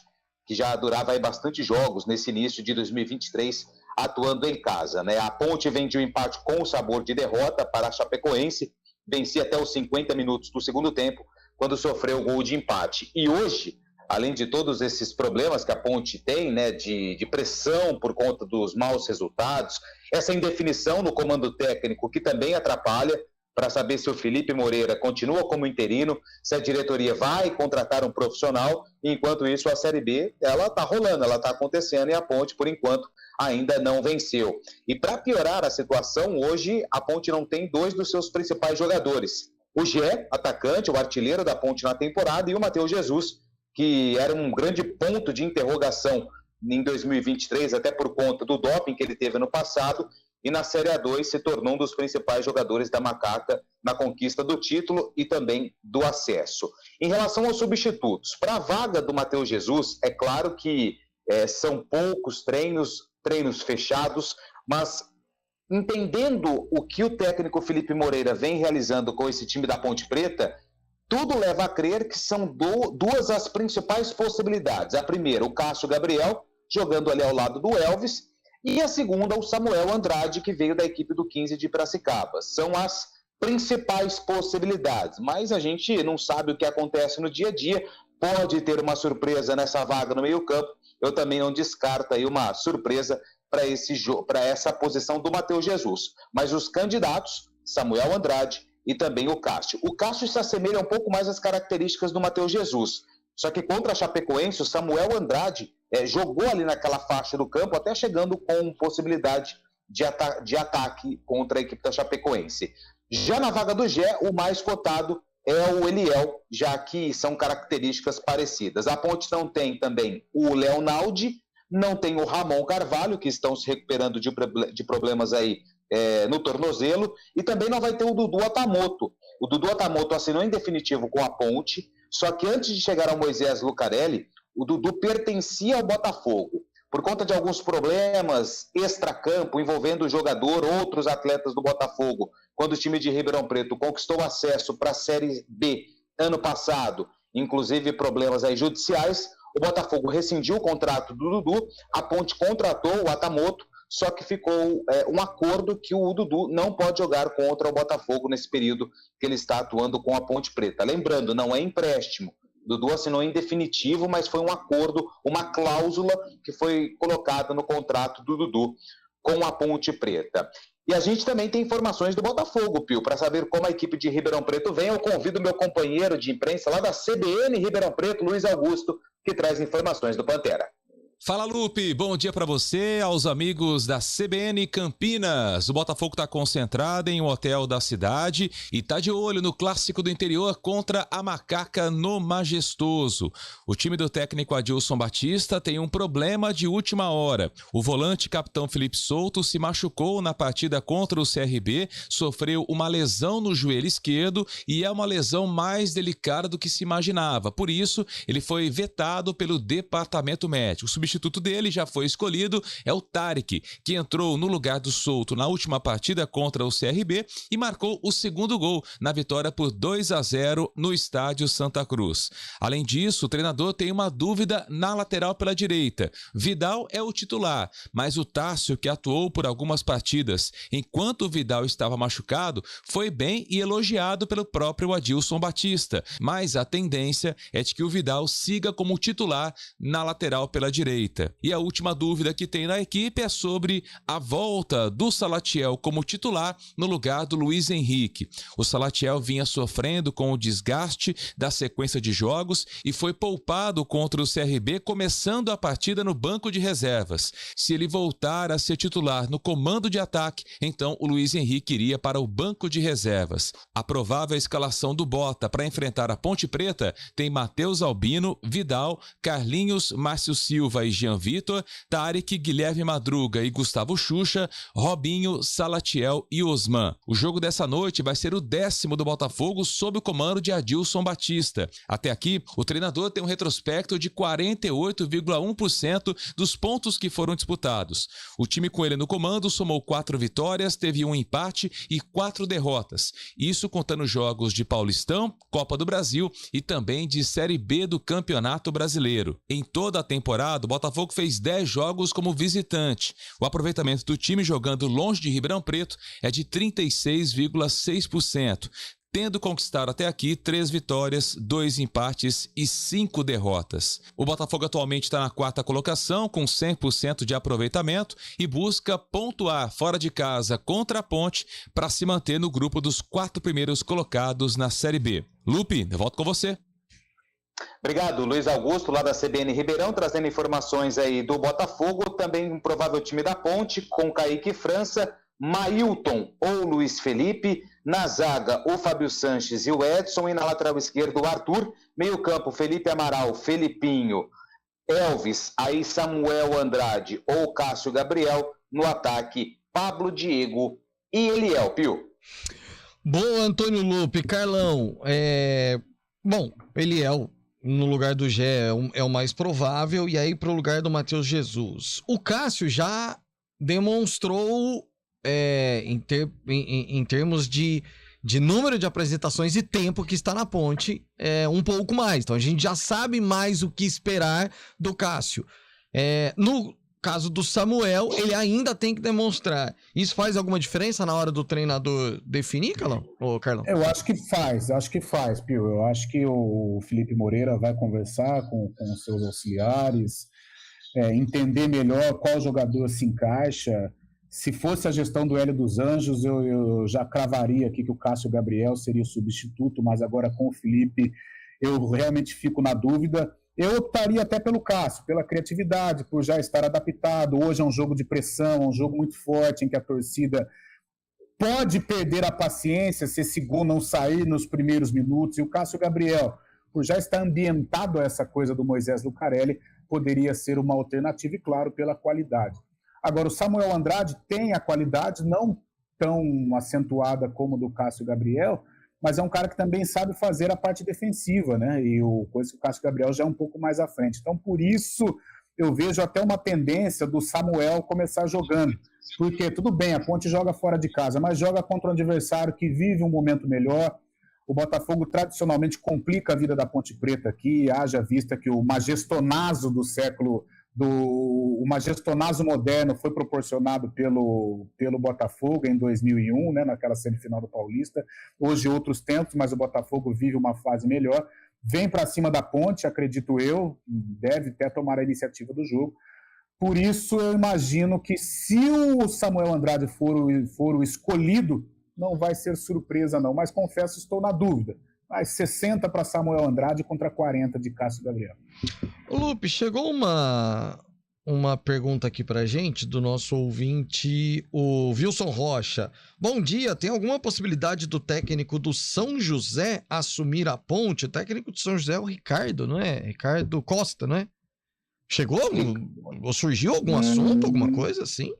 que já durava aí bastante jogos nesse início de 2023, atuando em casa, né? A Ponte vem de um empate com o sabor de derrota para a Chapecoense, vencia até os 50 minutos do segundo tempo, quando sofreu o gol de empate. E hoje, além de todos esses problemas que a Ponte tem, né, de pressão por conta dos maus resultados, essa indefinição no comando técnico que também atrapalha para saber se o Felipe Moreira continua como interino, se a diretoria vai contratar um profissional, enquanto isso a Série B, ela está rolando, ela está acontecendo e a Ponte, por enquanto, ainda não venceu. E para piorar a situação, hoje a Ponte não tem 2 dos seus principais jogadores. O Gé, atacante, o artilheiro da Ponte na temporada, e o Matheus Jesus, que era um grande ponto de interrogação em 2023, até por conta do doping que ele teve no passado, e na Série A2 se tornou um dos principais jogadores da Macaca na conquista do título e também do acesso. Em relação aos substitutos, para a vaga do Matheus Jesus, é claro que são poucos treinos fechados, mas entendendo o que o técnico Felipe Moreira vem realizando com esse time da Ponte Preta, tudo leva a crer que são 2 as principais possibilidades. A primeira, o Cássio Gabriel, jogando ali ao lado do Elvis, e a segunda, o Samuel Andrade, que veio da equipe do 15 de Piracicaba. São as principais possibilidades, mas a gente não sabe o que acontece no dia a dia. Pode ter uma surpresa nessa vaga no meio-campo. Eu também não descarto aí uma surpresa para essa posição do Matheus Jesus. Mas os candidatos, Samuel Andrade e também o Cássio. O Cássio se assemelha um pouco mais às características do Matheus Jesus. Só que contra a Chapecoense, o Samuel Andrade jogou ali naquela faixa do campo, até chegando com possibilidade de ataque contra a equipe da Chapecoense. Já na vaga do Gé, o mais cotado é o Eliel, já que são características parecidas. A Ponte não tem também o Leonaldi, não tem o Ramon Carvalho, que estão se recuperando de problemas aí no tornozelo, e também não vai ter o Dudu Atamoto. O Dudu Atamoto assinou em definitivo com a Ponte, só que antes de chegar ao Moisés Lucarelli, o Dudu pertencia ao Botafogo. Por conta de alguns problemas extracampo envolvendo o jogador, outros atletas do Botafogo, quando o time de Ribeirão Preto conquistou acesso para a Série B ano passado, inclusive problemas aí judiciais, o Botafogo rescindiu o contrato do Dudu, a Ponte contratou o Atamoto, só que ficou um acordo que o Dudu não pode jogar contra o Botafogo nesse período que ele está atuando com a Ponte Preta. Lembrando, não é empréstimo. Dudu assinou em definitivo, mas foi um acordo, uma cláusula que foi colocada no contrato do Dudu com a Ponte Preta. E a gente também tem informações do Botafogo, Pio. Para saber como a equipe de Ribeirão Preto vem, eu convido meu companheiro de imprensa lá da CBN Ribeirão Preto, Luiz Augusto, que traz informações do Pantera. Fala, Lupe, bom dia para você, aos amigos da CBN Campinas. O Botafogo está concentrado em um hotel da cidade e está de olho no clássico do interior contra a Macaca no Majestoso. O time do técnico Adilson Batista tem um problema de última hora. O volante capitão Felipe Souto se machucou na partida contra o CRB, sofreu uma lesão no joelho esquerdo e é uma lesão mais delicada do que se imaginava. Por isso, ele foi vetado pelo departamento médico. O substituto dele já foi escolhido, é o Tarek, que entrou no lugar do Souto na última partida contra o CRB e marcou o segundo gol na vitória por 2-0 no estádio Santa Cruz. Além disso, o treinador tem uma dúvida na lateral pela direita. Vidal é o titular, mas o Tássio, que atuou por algumas partidas enquanto o Vidal estava machucado, foi bem e elogiado pelo próprio Adilson Batista, mas a tendência é de que o Vidal siga como titular na lateral pela direita. E a última dúvida que tem na equipe é sobre a volta do Salatiel como titular no lugar do Luiz Henrique. O Salatiel vinha sofrendo com o desgaste da sequência de jogos e foi poupado contra o CRB, começando a partida no banco de reservas. Se ele voltar a ser titular no comando de ataque, então o Luiz Henrique iria para o banco de reservas. A provável escalação do Bota para enfrentar a Ponte Preta tem Matheus Albino, Vidal, Carlinhos, Márcio Silva e Jean Vitor, Tarek, Guilherme Madruga e Gustavo Xuxa, Robinho, Salatiel e Osman. O jogo dessa noite vai ser o 10º do Botafogo sob o comando de Adilson Batista. Até aqui, o treinador tem um retrospecto de 48,1% dos pontos que foram disputados. O time com ele no comando somou 4 vitórias, teve um empate e 4 derrotas. Isso contando jogos de Paulistão, Copa do Brasil e também de Série B do Campeonato Brasileiro. Em toda a temporada, o Botafogo fez 10 jogos como visitante. O aproveitamento do time jogando longe de Ribeirão Preto é de 36,6%, tendo conquistado até aqui 3 vitórias, 2 empates e 5 derrotas. O Botafogo atualmente está na 4ª colocação, com 100% de aproveitamento e busca pontuar fora de casa contra a Ponte para se manter no grupo dos 4 primeiros colocados na Série B. Lupe, eu volto com você. Obrigado, Luiz Augusto, lá da CBN Ribeirão, trazendo informações aí do Botafogo, também um provável time da Ponte, com Kaique França, Mailton ou Luiz Felipe, na zaga o Fábio Sanches e o Edson, e na lateral esquerda o Arthur, meio campo Felipe Amaral, Felipinho, Elvis, aí Samuel Andrade ou Cássio Gabriel, no ataque Pablo Diego e Eliel, Pio. Boa, Antônio Lupe, Carlão, bom, Eliel no lugar do Gé é o mais provável, e aí para o lugar do Matheus Jesus. O Cássio já demonstrou, em termos de número de apresentações e tempo que está na Ponte, um pouco mais. Então a gente já sabe mais o que esperar do Cássio. No caso do Samuel, ele ainda tem que demonstrar. Isso faz alguma diferença na hora do treinador definir, Carlão? Eu acho que faz, Pio. Eu acho que o Felipe Moreira vai conversar com os seus auxiliares, entender melhor qual jogador se encaixa. Se fosse a gestão do Hélio dos Anjos, eu já cravaria aqui que o Cássio Gabriel seria o substituto, mas agora com o Felipe eu realmente fico na dúvida. Eu optaria até pelo Cássio, pela criatividade, por já estar adaptado. Hoje é um jogo de pressão, um jogo muito forte, em que a torcida pode perder a paciência se esse gol não sair nos primeiros minutos. E o Cássio Gabriel, por já estar ambientado a essa coisa do Moisés Lucarelli, poderia ser uma alternativa, e claro, pela qualidade. Agora, o Samuel Andrade tem a qualidade, não tão acentuada como a do Cássio Gabriel, mas é um cara que também sabe fazer a parte defensiva, né? E coisa que o Cássio Gabriel já é um pouco mais à frente. Então, por isso, eu vejo até uma tendência do Samuel começar jogando. Porque, tudo bem, a Ponte joga fora de casa, mas joga contra um adversário que vive um momento melhor. O Botafogo tradicionalmente complica a vida da Ponte Preta aqui, haja vista que o majestonazo do século... O majestonazo moderno foi proporcionado pelo Botafogo em 2001, né, naquela semifinal do Paulista. Hoje outros tempos, mas o Botafogo vive uma fase melhor. Vem para cima da Ponte, acredito eu, deve até tomar a iniciativa do jogo. Por isso, eu imagino que se o Samuel Andrade for o escolhido, não vai ser surpresa, não. Mas confesso, estou na dúvida. Mas 60 para Samuel Andrade contra 40 de Cássio Gabriel. Ô, Lupe, chegou uma pergunta aqui pra gente do nosso ouvinte, o Wilson Rocha. Bom dia, tem alguma possibilidade do técnico do São José assumir a Ponte? O técnico do São José é o Ricardo, não é? Ricardo Costa, não é? Chegou? Ou surgiu algum assunto, alguma coisa assim?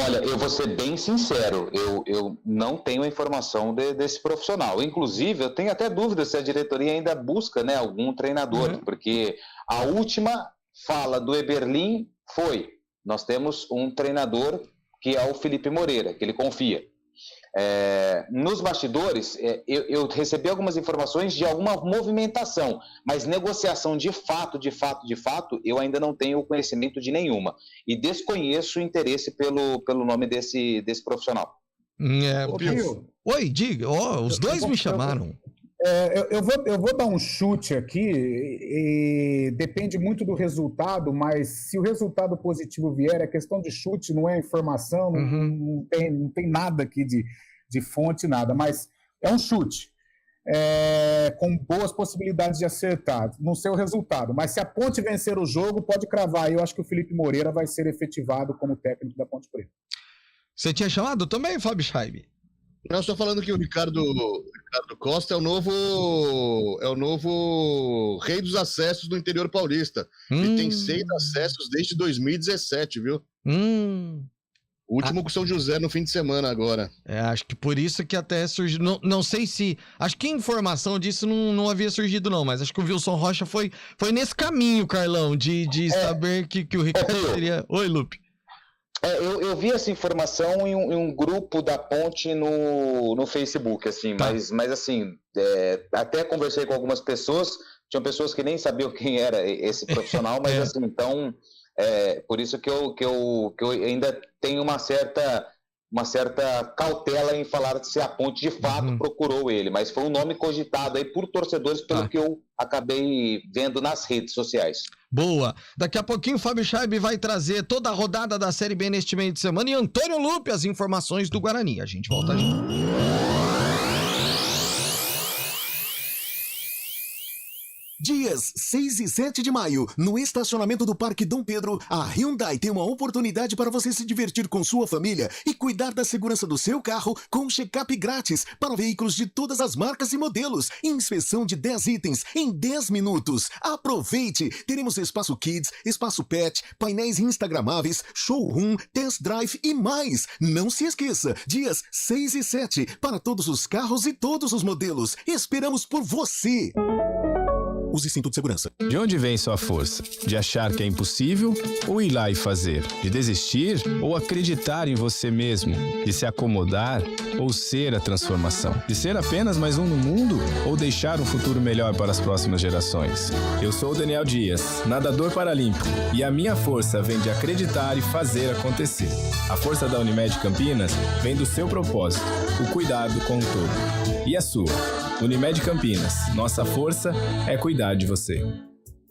Olha, eu vou ser bem sincero, eu não tenho a informação desse profissional. Inclusive, eu tenho até dúvida se a diretoria ainda busca, né, algum treinador, porque a última fala do Eberlin foi: nós temos um treinador que é o Felipe Moreira, que ele confia. Nos bastidores, eu recebi algumas informações de alguma movimentação, mas negociação de fato, eu ainda não tenho conhecimento de nenhuma. E desconheço o interesse pelo nome desse profissional. Oi, diga. Os dois me chamaram. Eu vou dar um chute aqui, e depende muito do resultado, mas se o resultado positivo vier, é questão de chute, não é informação, não tem nada aqui de fonte, nada, mas é um chute, com boas possibilidades de acertar, não sei o resultado, mas se a Ponte vencer o jogo, pode cravar, eu acho que o Felipe Moreira vai ser efetivado como técnico da Ponte Preta. Você tinha chamado também, Fábio Scheibe? Não, estou falando que o Ricardo Costa é o novo rei dos acessos do interior paulista. Ele tem 6 acessos desde 2017, viu? O último com São José no fim de semana agora. Acho que por isso que até surgiu. Não sei se. Acho que informação disso não havia surgido, não, mas acho que o Wilson Rocha foi nesse caminho, Carlão, de saber que o Ricardo seria. Oi, Lupe. Eu vi essa informação em um grupo da Ponte no Facebook, assim, mas assim, até conversei com algumas pessoas, tinham pessoas que nem sabiam quem era esse profissional, mas assim, então, por isso que eu ainda tenho uma certa cautela em falar se a Ponte de fato procurou ele, mas foi um nome cogitado aí por torcedores, pelo que eu acabei vendo nas redes sociais. Boa. Daqui a pouquinho o Fábio Scheibe vai trazer toda a rodada da Série B neste meio de semana e Antônio Lupe as informações do Guarani. A gente volta já. Dias 6 e 7 de maio, no estacionamento do Parque Dom Pedro, a Hyundai tem uma oportunidade para você se divertir com sua família e cuidar da segurança do seu carro com check-up grátis para veículos de todas as marcas e modelos. Inspeção de 10 itens em 10 minutos. Aproveite! Teremos espaço Kids, espaço Pet, painéis instagramáveis, showroom, test drive e mais. Não se esqueça, dias 6 e 7 para todos os carros e todos os modelos. Esperamos por você! Use cinto de segurança. De onde vem sua força? De achar que é impossível ou ir lá e fazer? De desistir ou acreditar em você mesmo? De se acomodar ou ser a transformação? De ser apenas mais um no mundo ou deixar um futuro melhor para as próximas gerações? Eu sou o Daniel Dias, nadador paralímpico, e a minha força vem de acreditar e fazer acontecer. A força da Unimed Campinas vem do seu propósito, o cuidado com o todo. E a sua? Unimed Campinas, nossa força é cuidar de você.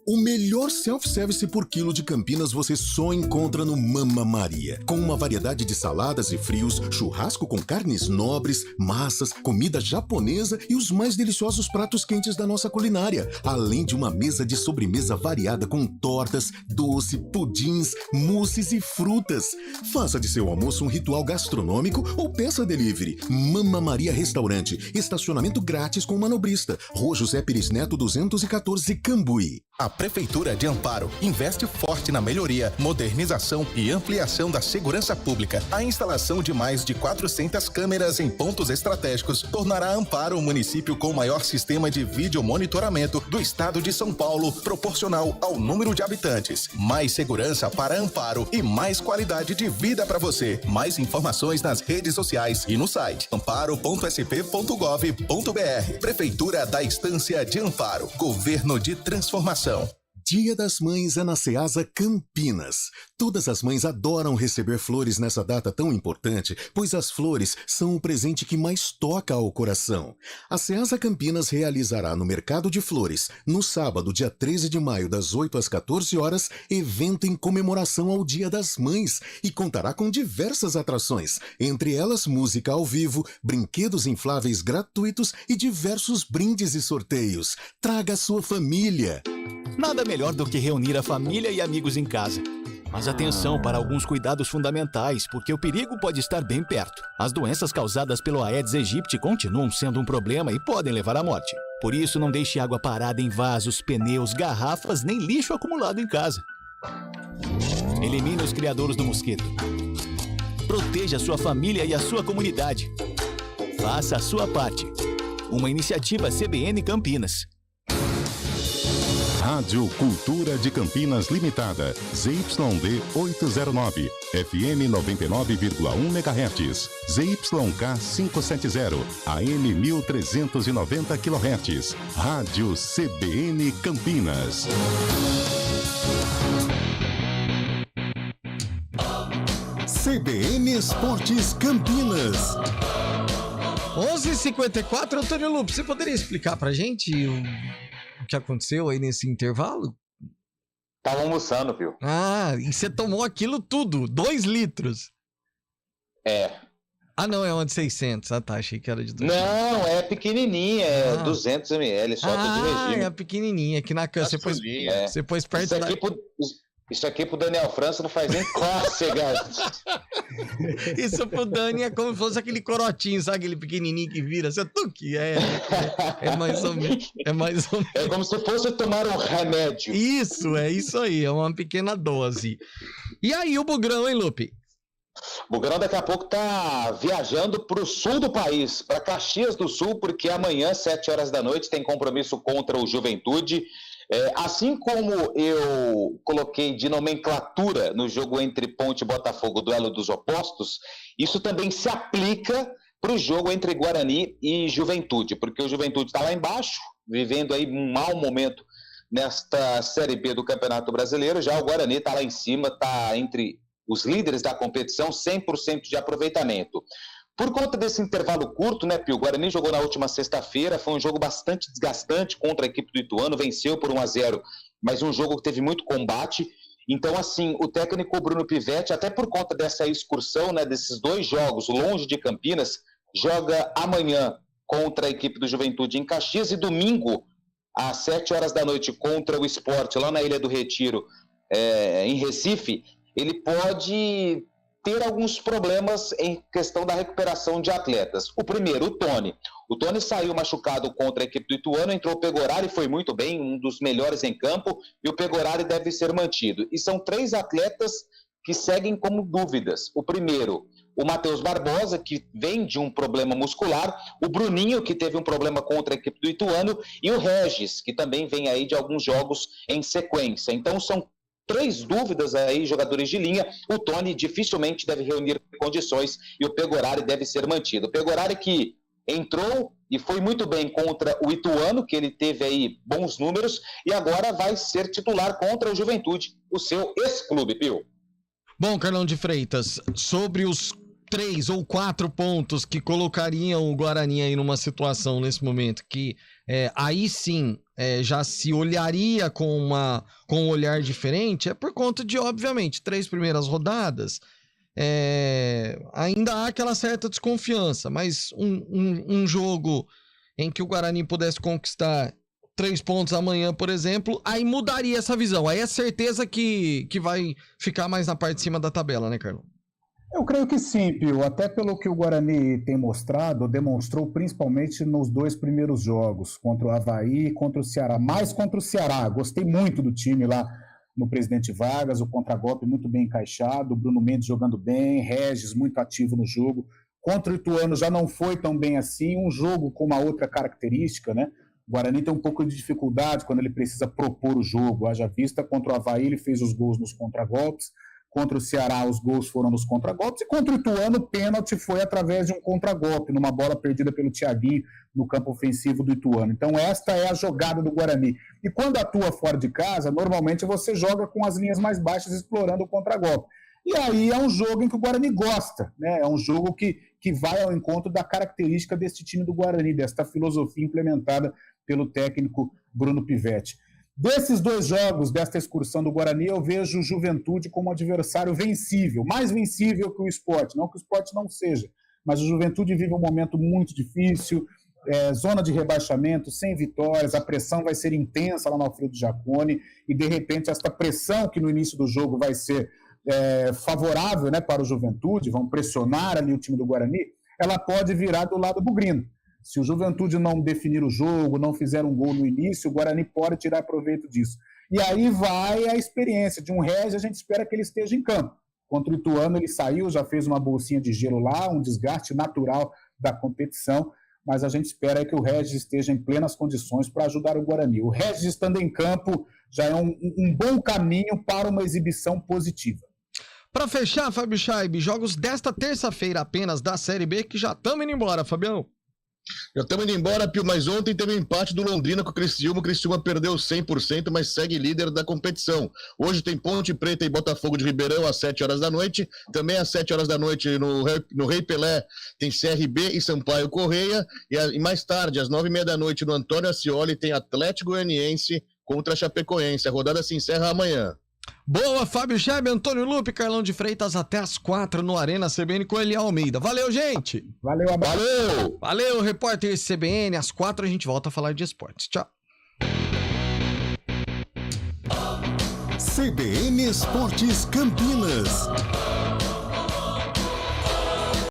O melhor self-service por quilo de Campinas você só encontra no Mama Maria. Com uma variedade de saladas e frios, churrasco com carnes nobres, massas, comida japonesa e os mais deliciosos pratos quentes da nossa culinária. Além de uma mesa de sobremesa variada com tortas, doce, pudins, mousses e frutas. Faça de seu almoço um ritual gastronômico ou peça delivery. Mama Maria Restaurante. Estacionamento grátis com manobrista. Rua José Pires Neto 214, Cambuí. A Prefeitura de Amparo investe forte na melhoria, modernização e ampliação da segurança pública. A instalação de mais de 400 câmeras em pontos estratégicos tornará Amparo o município com o maior sistema de vídeo monitoramento do estado de São Paulo, proporcional ao número de habitantes. Mais segurança para Amparo e mais qualidade de vida para você. Mais informações nas redes sociais e no site amparo.sp.gov.br. Prefeitura da Estância de Amparo. Governo de transformação. Dia das Mães é na Ceasa Campinas. Todas as mães adoram receber flores nessa data tão importante, pois as flores são o presente que mais toca ao coração. A Ceasa Campinas realizará no Mercado de Flores, no sábado, dia 13 de maio, das 8 às 14 horas, evento em comemoração ao Dia das Mães e contará com diversas atrações, entre elas música ao vivo, brinquedos infláveis gratuitos e diversos brindes e sorteios. Traga sua família! Nada melhor do que reunir a família e amigos em casa. Mas atenção para alguns cuidados fundamentais, porque o perigo pode estar bem perto. As doenças causadas pelo Aedes aegypti continuam sendo um problema e podem levar à morte. Por isso, não deixe água parada em vasos, pneus, garrafas, nem lixo acumulado em casa. Elimine os criadouros do mosquito. Proteja a sua família e a sua comunidade. Faça a sua parte. Uma iniciativa CBN Campinas. Rádio Cultura de Campinas Limitada, ZYD 809, FM 99,1 MHz, ZYK 570, AM 1390 kHz, Rádio CBN Campinas. CBN Esportes Campinas. 11h54, Antônio Lupe, você poderia explicar pra gente o que aconteceu aí nesse intervalo? Tava almoçando, viu? Ah, e você tomou aquilo tudo, 2 litros. É. Ah, não, é uma de 600. Ah, tá, achei que era de 200. Não, é pequenininha, é 200 ml, só do regime. É a pequenininha, aqui na cama. Você pôs perto da... Isso aqui pro Daniel França não faz nem cócega. Isso pro Dani é como se fosse aquele corotinho, sabe? Aquele pequenininho que vira. Você tuque, é mais ou menos. É mais ou menos. É como se fosse tomar um remédio. Isso, é isso aí. É uma pequena dose. E aí o Bugrão, hein, Lupe? O Bugrão daqui a pouco tá viajando pro sul do país, para Caxias do Sul, porque amanhã, 7 horas da noite, tem compromisso contra o Juventude. Assim como eu coloquei de nomenclatura no jogo entre Ponte e Botafogo, duelo dos opostos, isso também se aplica para o jogo entre Guarani e Juventude, porque o Juventude está lá embaixo, vivendo aí um mau momento nesta Série B do Campeonato Brasileiro, já o Guarani está lá em cima, está entre os líderes da competição, 100% de aproveitamento. Por conta desse intervalo curto, né, Pio? O Guarani jogou na última sexta-feira, foi um jogo bastante desgastante contra a equipe do Ituano, venceu por 1-0, mas um jogo que teve muito combate. Então, assim, o técnico Bruno Pivetti, até por conta dessa excursão, né, desses 2 jogos longe de Campinas, joga amanhã contra a equipe do Juventude em Caxias e domingo, às 7 horas da noite, contra o Sport, lá na Ilha do Retiro, em Recife. Ele pode ter alguns problemas em questão da recuperação de atletas. O primeiro, o Tony. O Tony saiu machucado contra a equipe do Ituano, entrou o Pegorari, foi muito bem, um dos melhores em campo, e o Pegorari deve ser mantido. E são 3 atletas que seguem como dúvidas. O primeiro, o Matheus Barbosa, que vem de um problema muscular, o Bruninho, que teve um problema contra a equipe do Ituano, e o Regis, que também vem aí de alguns jogos em sequência. Então são 3 dúvidas aí, jogadores de linha. O Tony dificilmente deve reunir condições e o Pegorari deve ser mantido. O Pegorari que entrou e foi muito bem contra o Ituano, que ele teve aí bons números, e agora vai ser titular contra o Juventude, o seu ex-clube, Pio. Bom, Carlão de Freitas, sobre os 3 ou 4 pontos que colocariam o Guarani aí numa situação nesse momento que aí sim já se olharia com um olhar diferente, é por conta de, obviamente, 3 primeiras rodadas, ainda há aquela certa desconfiança, mas um jogo em que o Guarani pudesse conquistar 3 pontos amanhã, por exemplo, aí mudaria essa visão, aí é certeza que vai ficar mais na parte de cima da tabela, né, Carlão? Eu creio que sim, Pio, até pelo que o Guarani tem mostrado, demonstrou principalmente nos 2 primeiros jogos, contra o Avaí e contra o Ceará, mais contra o Ceará. Gostei muito do time lá no Presidente Vargas, o contragolpe muito bem encaixado, o Bruno Mendes jogando bem, Regis muito ativo no jogo. Contra o Ituano já não foi tão bem assim, um jogo com uma outra característica, né? O Guarani tem um pouco de dificuldade quando ele precisa propor o jogo, haja vista contra o Avaí ele fez os gols nos contragolpes, Contra o Ceará, os gols foram nos contragolpes. E contra o Ituano, o pênalti foi através de um contragolpe, numa bola perdida pelo Thiaguinho no campo ofensivo do Ituano. Então, esta é a jogada do Guarani. E quando atua fora de casa, normalmente você joga com as linhas mais baixas, explorando o contragolpe. E aí é um jogo em que o Guarani gosta, né? É um jogo que vai ao encontro da característica deste time do Guarani, desta filosofia implementada pelo técnico Bruno Pivetti. Desses 2 jogos, desta excursão do Guarani, eu vejo o Juventude como adversário vencível, mais vencível que o Sport. Não que o Sport não seja, mas o Juventude vive um momento muito difícil, zona de rebaixamento, sem vitórias, a pressão vai ser intensa lá no Alfredo Jaconi, e de repente esta pressão que no início do jogo vai ser favorável, né, para o Juventude, vão pressionar ali o time do Guarani, ela pode virar do lado bugrino. Se o Juventude não definir o jogo, não fizer um gol no início, o Guarani pode tirar proveito disso. E aí vai a experiência de um Regis, a gente espera que ele esteja em campo. Contra o Ituano ele saiu, já fez uma bolsinha de gelo lá, um desgaste natural da competição, mas a gente espera que o Regis esteja em plenas condições para ajudar o Guarani. O Regis estando em campo já é um bom caminho para uma exibição positiva. Para fechar, Fábio Chaib, jogos desta terça-feira apenas da Série B, que já estamos indo embora, Fabião. Já estamos indo embora, Pio, mas ontem teve um empate do Londrina com o Criciúma. O Criciúma perdeu 100%, mas segue líder da competição. Hoje tem Ponte Preta e Botafogo de Ribeirão às 7 horas da noite. Também às 7 horas da noite no Rei Pelé tem CRB e Sampaio Correia. E mais tarde, às 9h30 da noite, no Antônio Ascioli, tem Atlético Goianiense contra a Chapecoense. A rodada se encerra amanhã. Boa, Fábio Chaib, Antônio Lupe, Carlão de Freitas, até às 4 no Arena CBN com Eli Almeida. Valeu, gente! Valeu, abraço! Valeu! Valeu, repórter CBN. Às 4 a gente volta a falar de esportes. Tchau! CBN Esportes Campinas.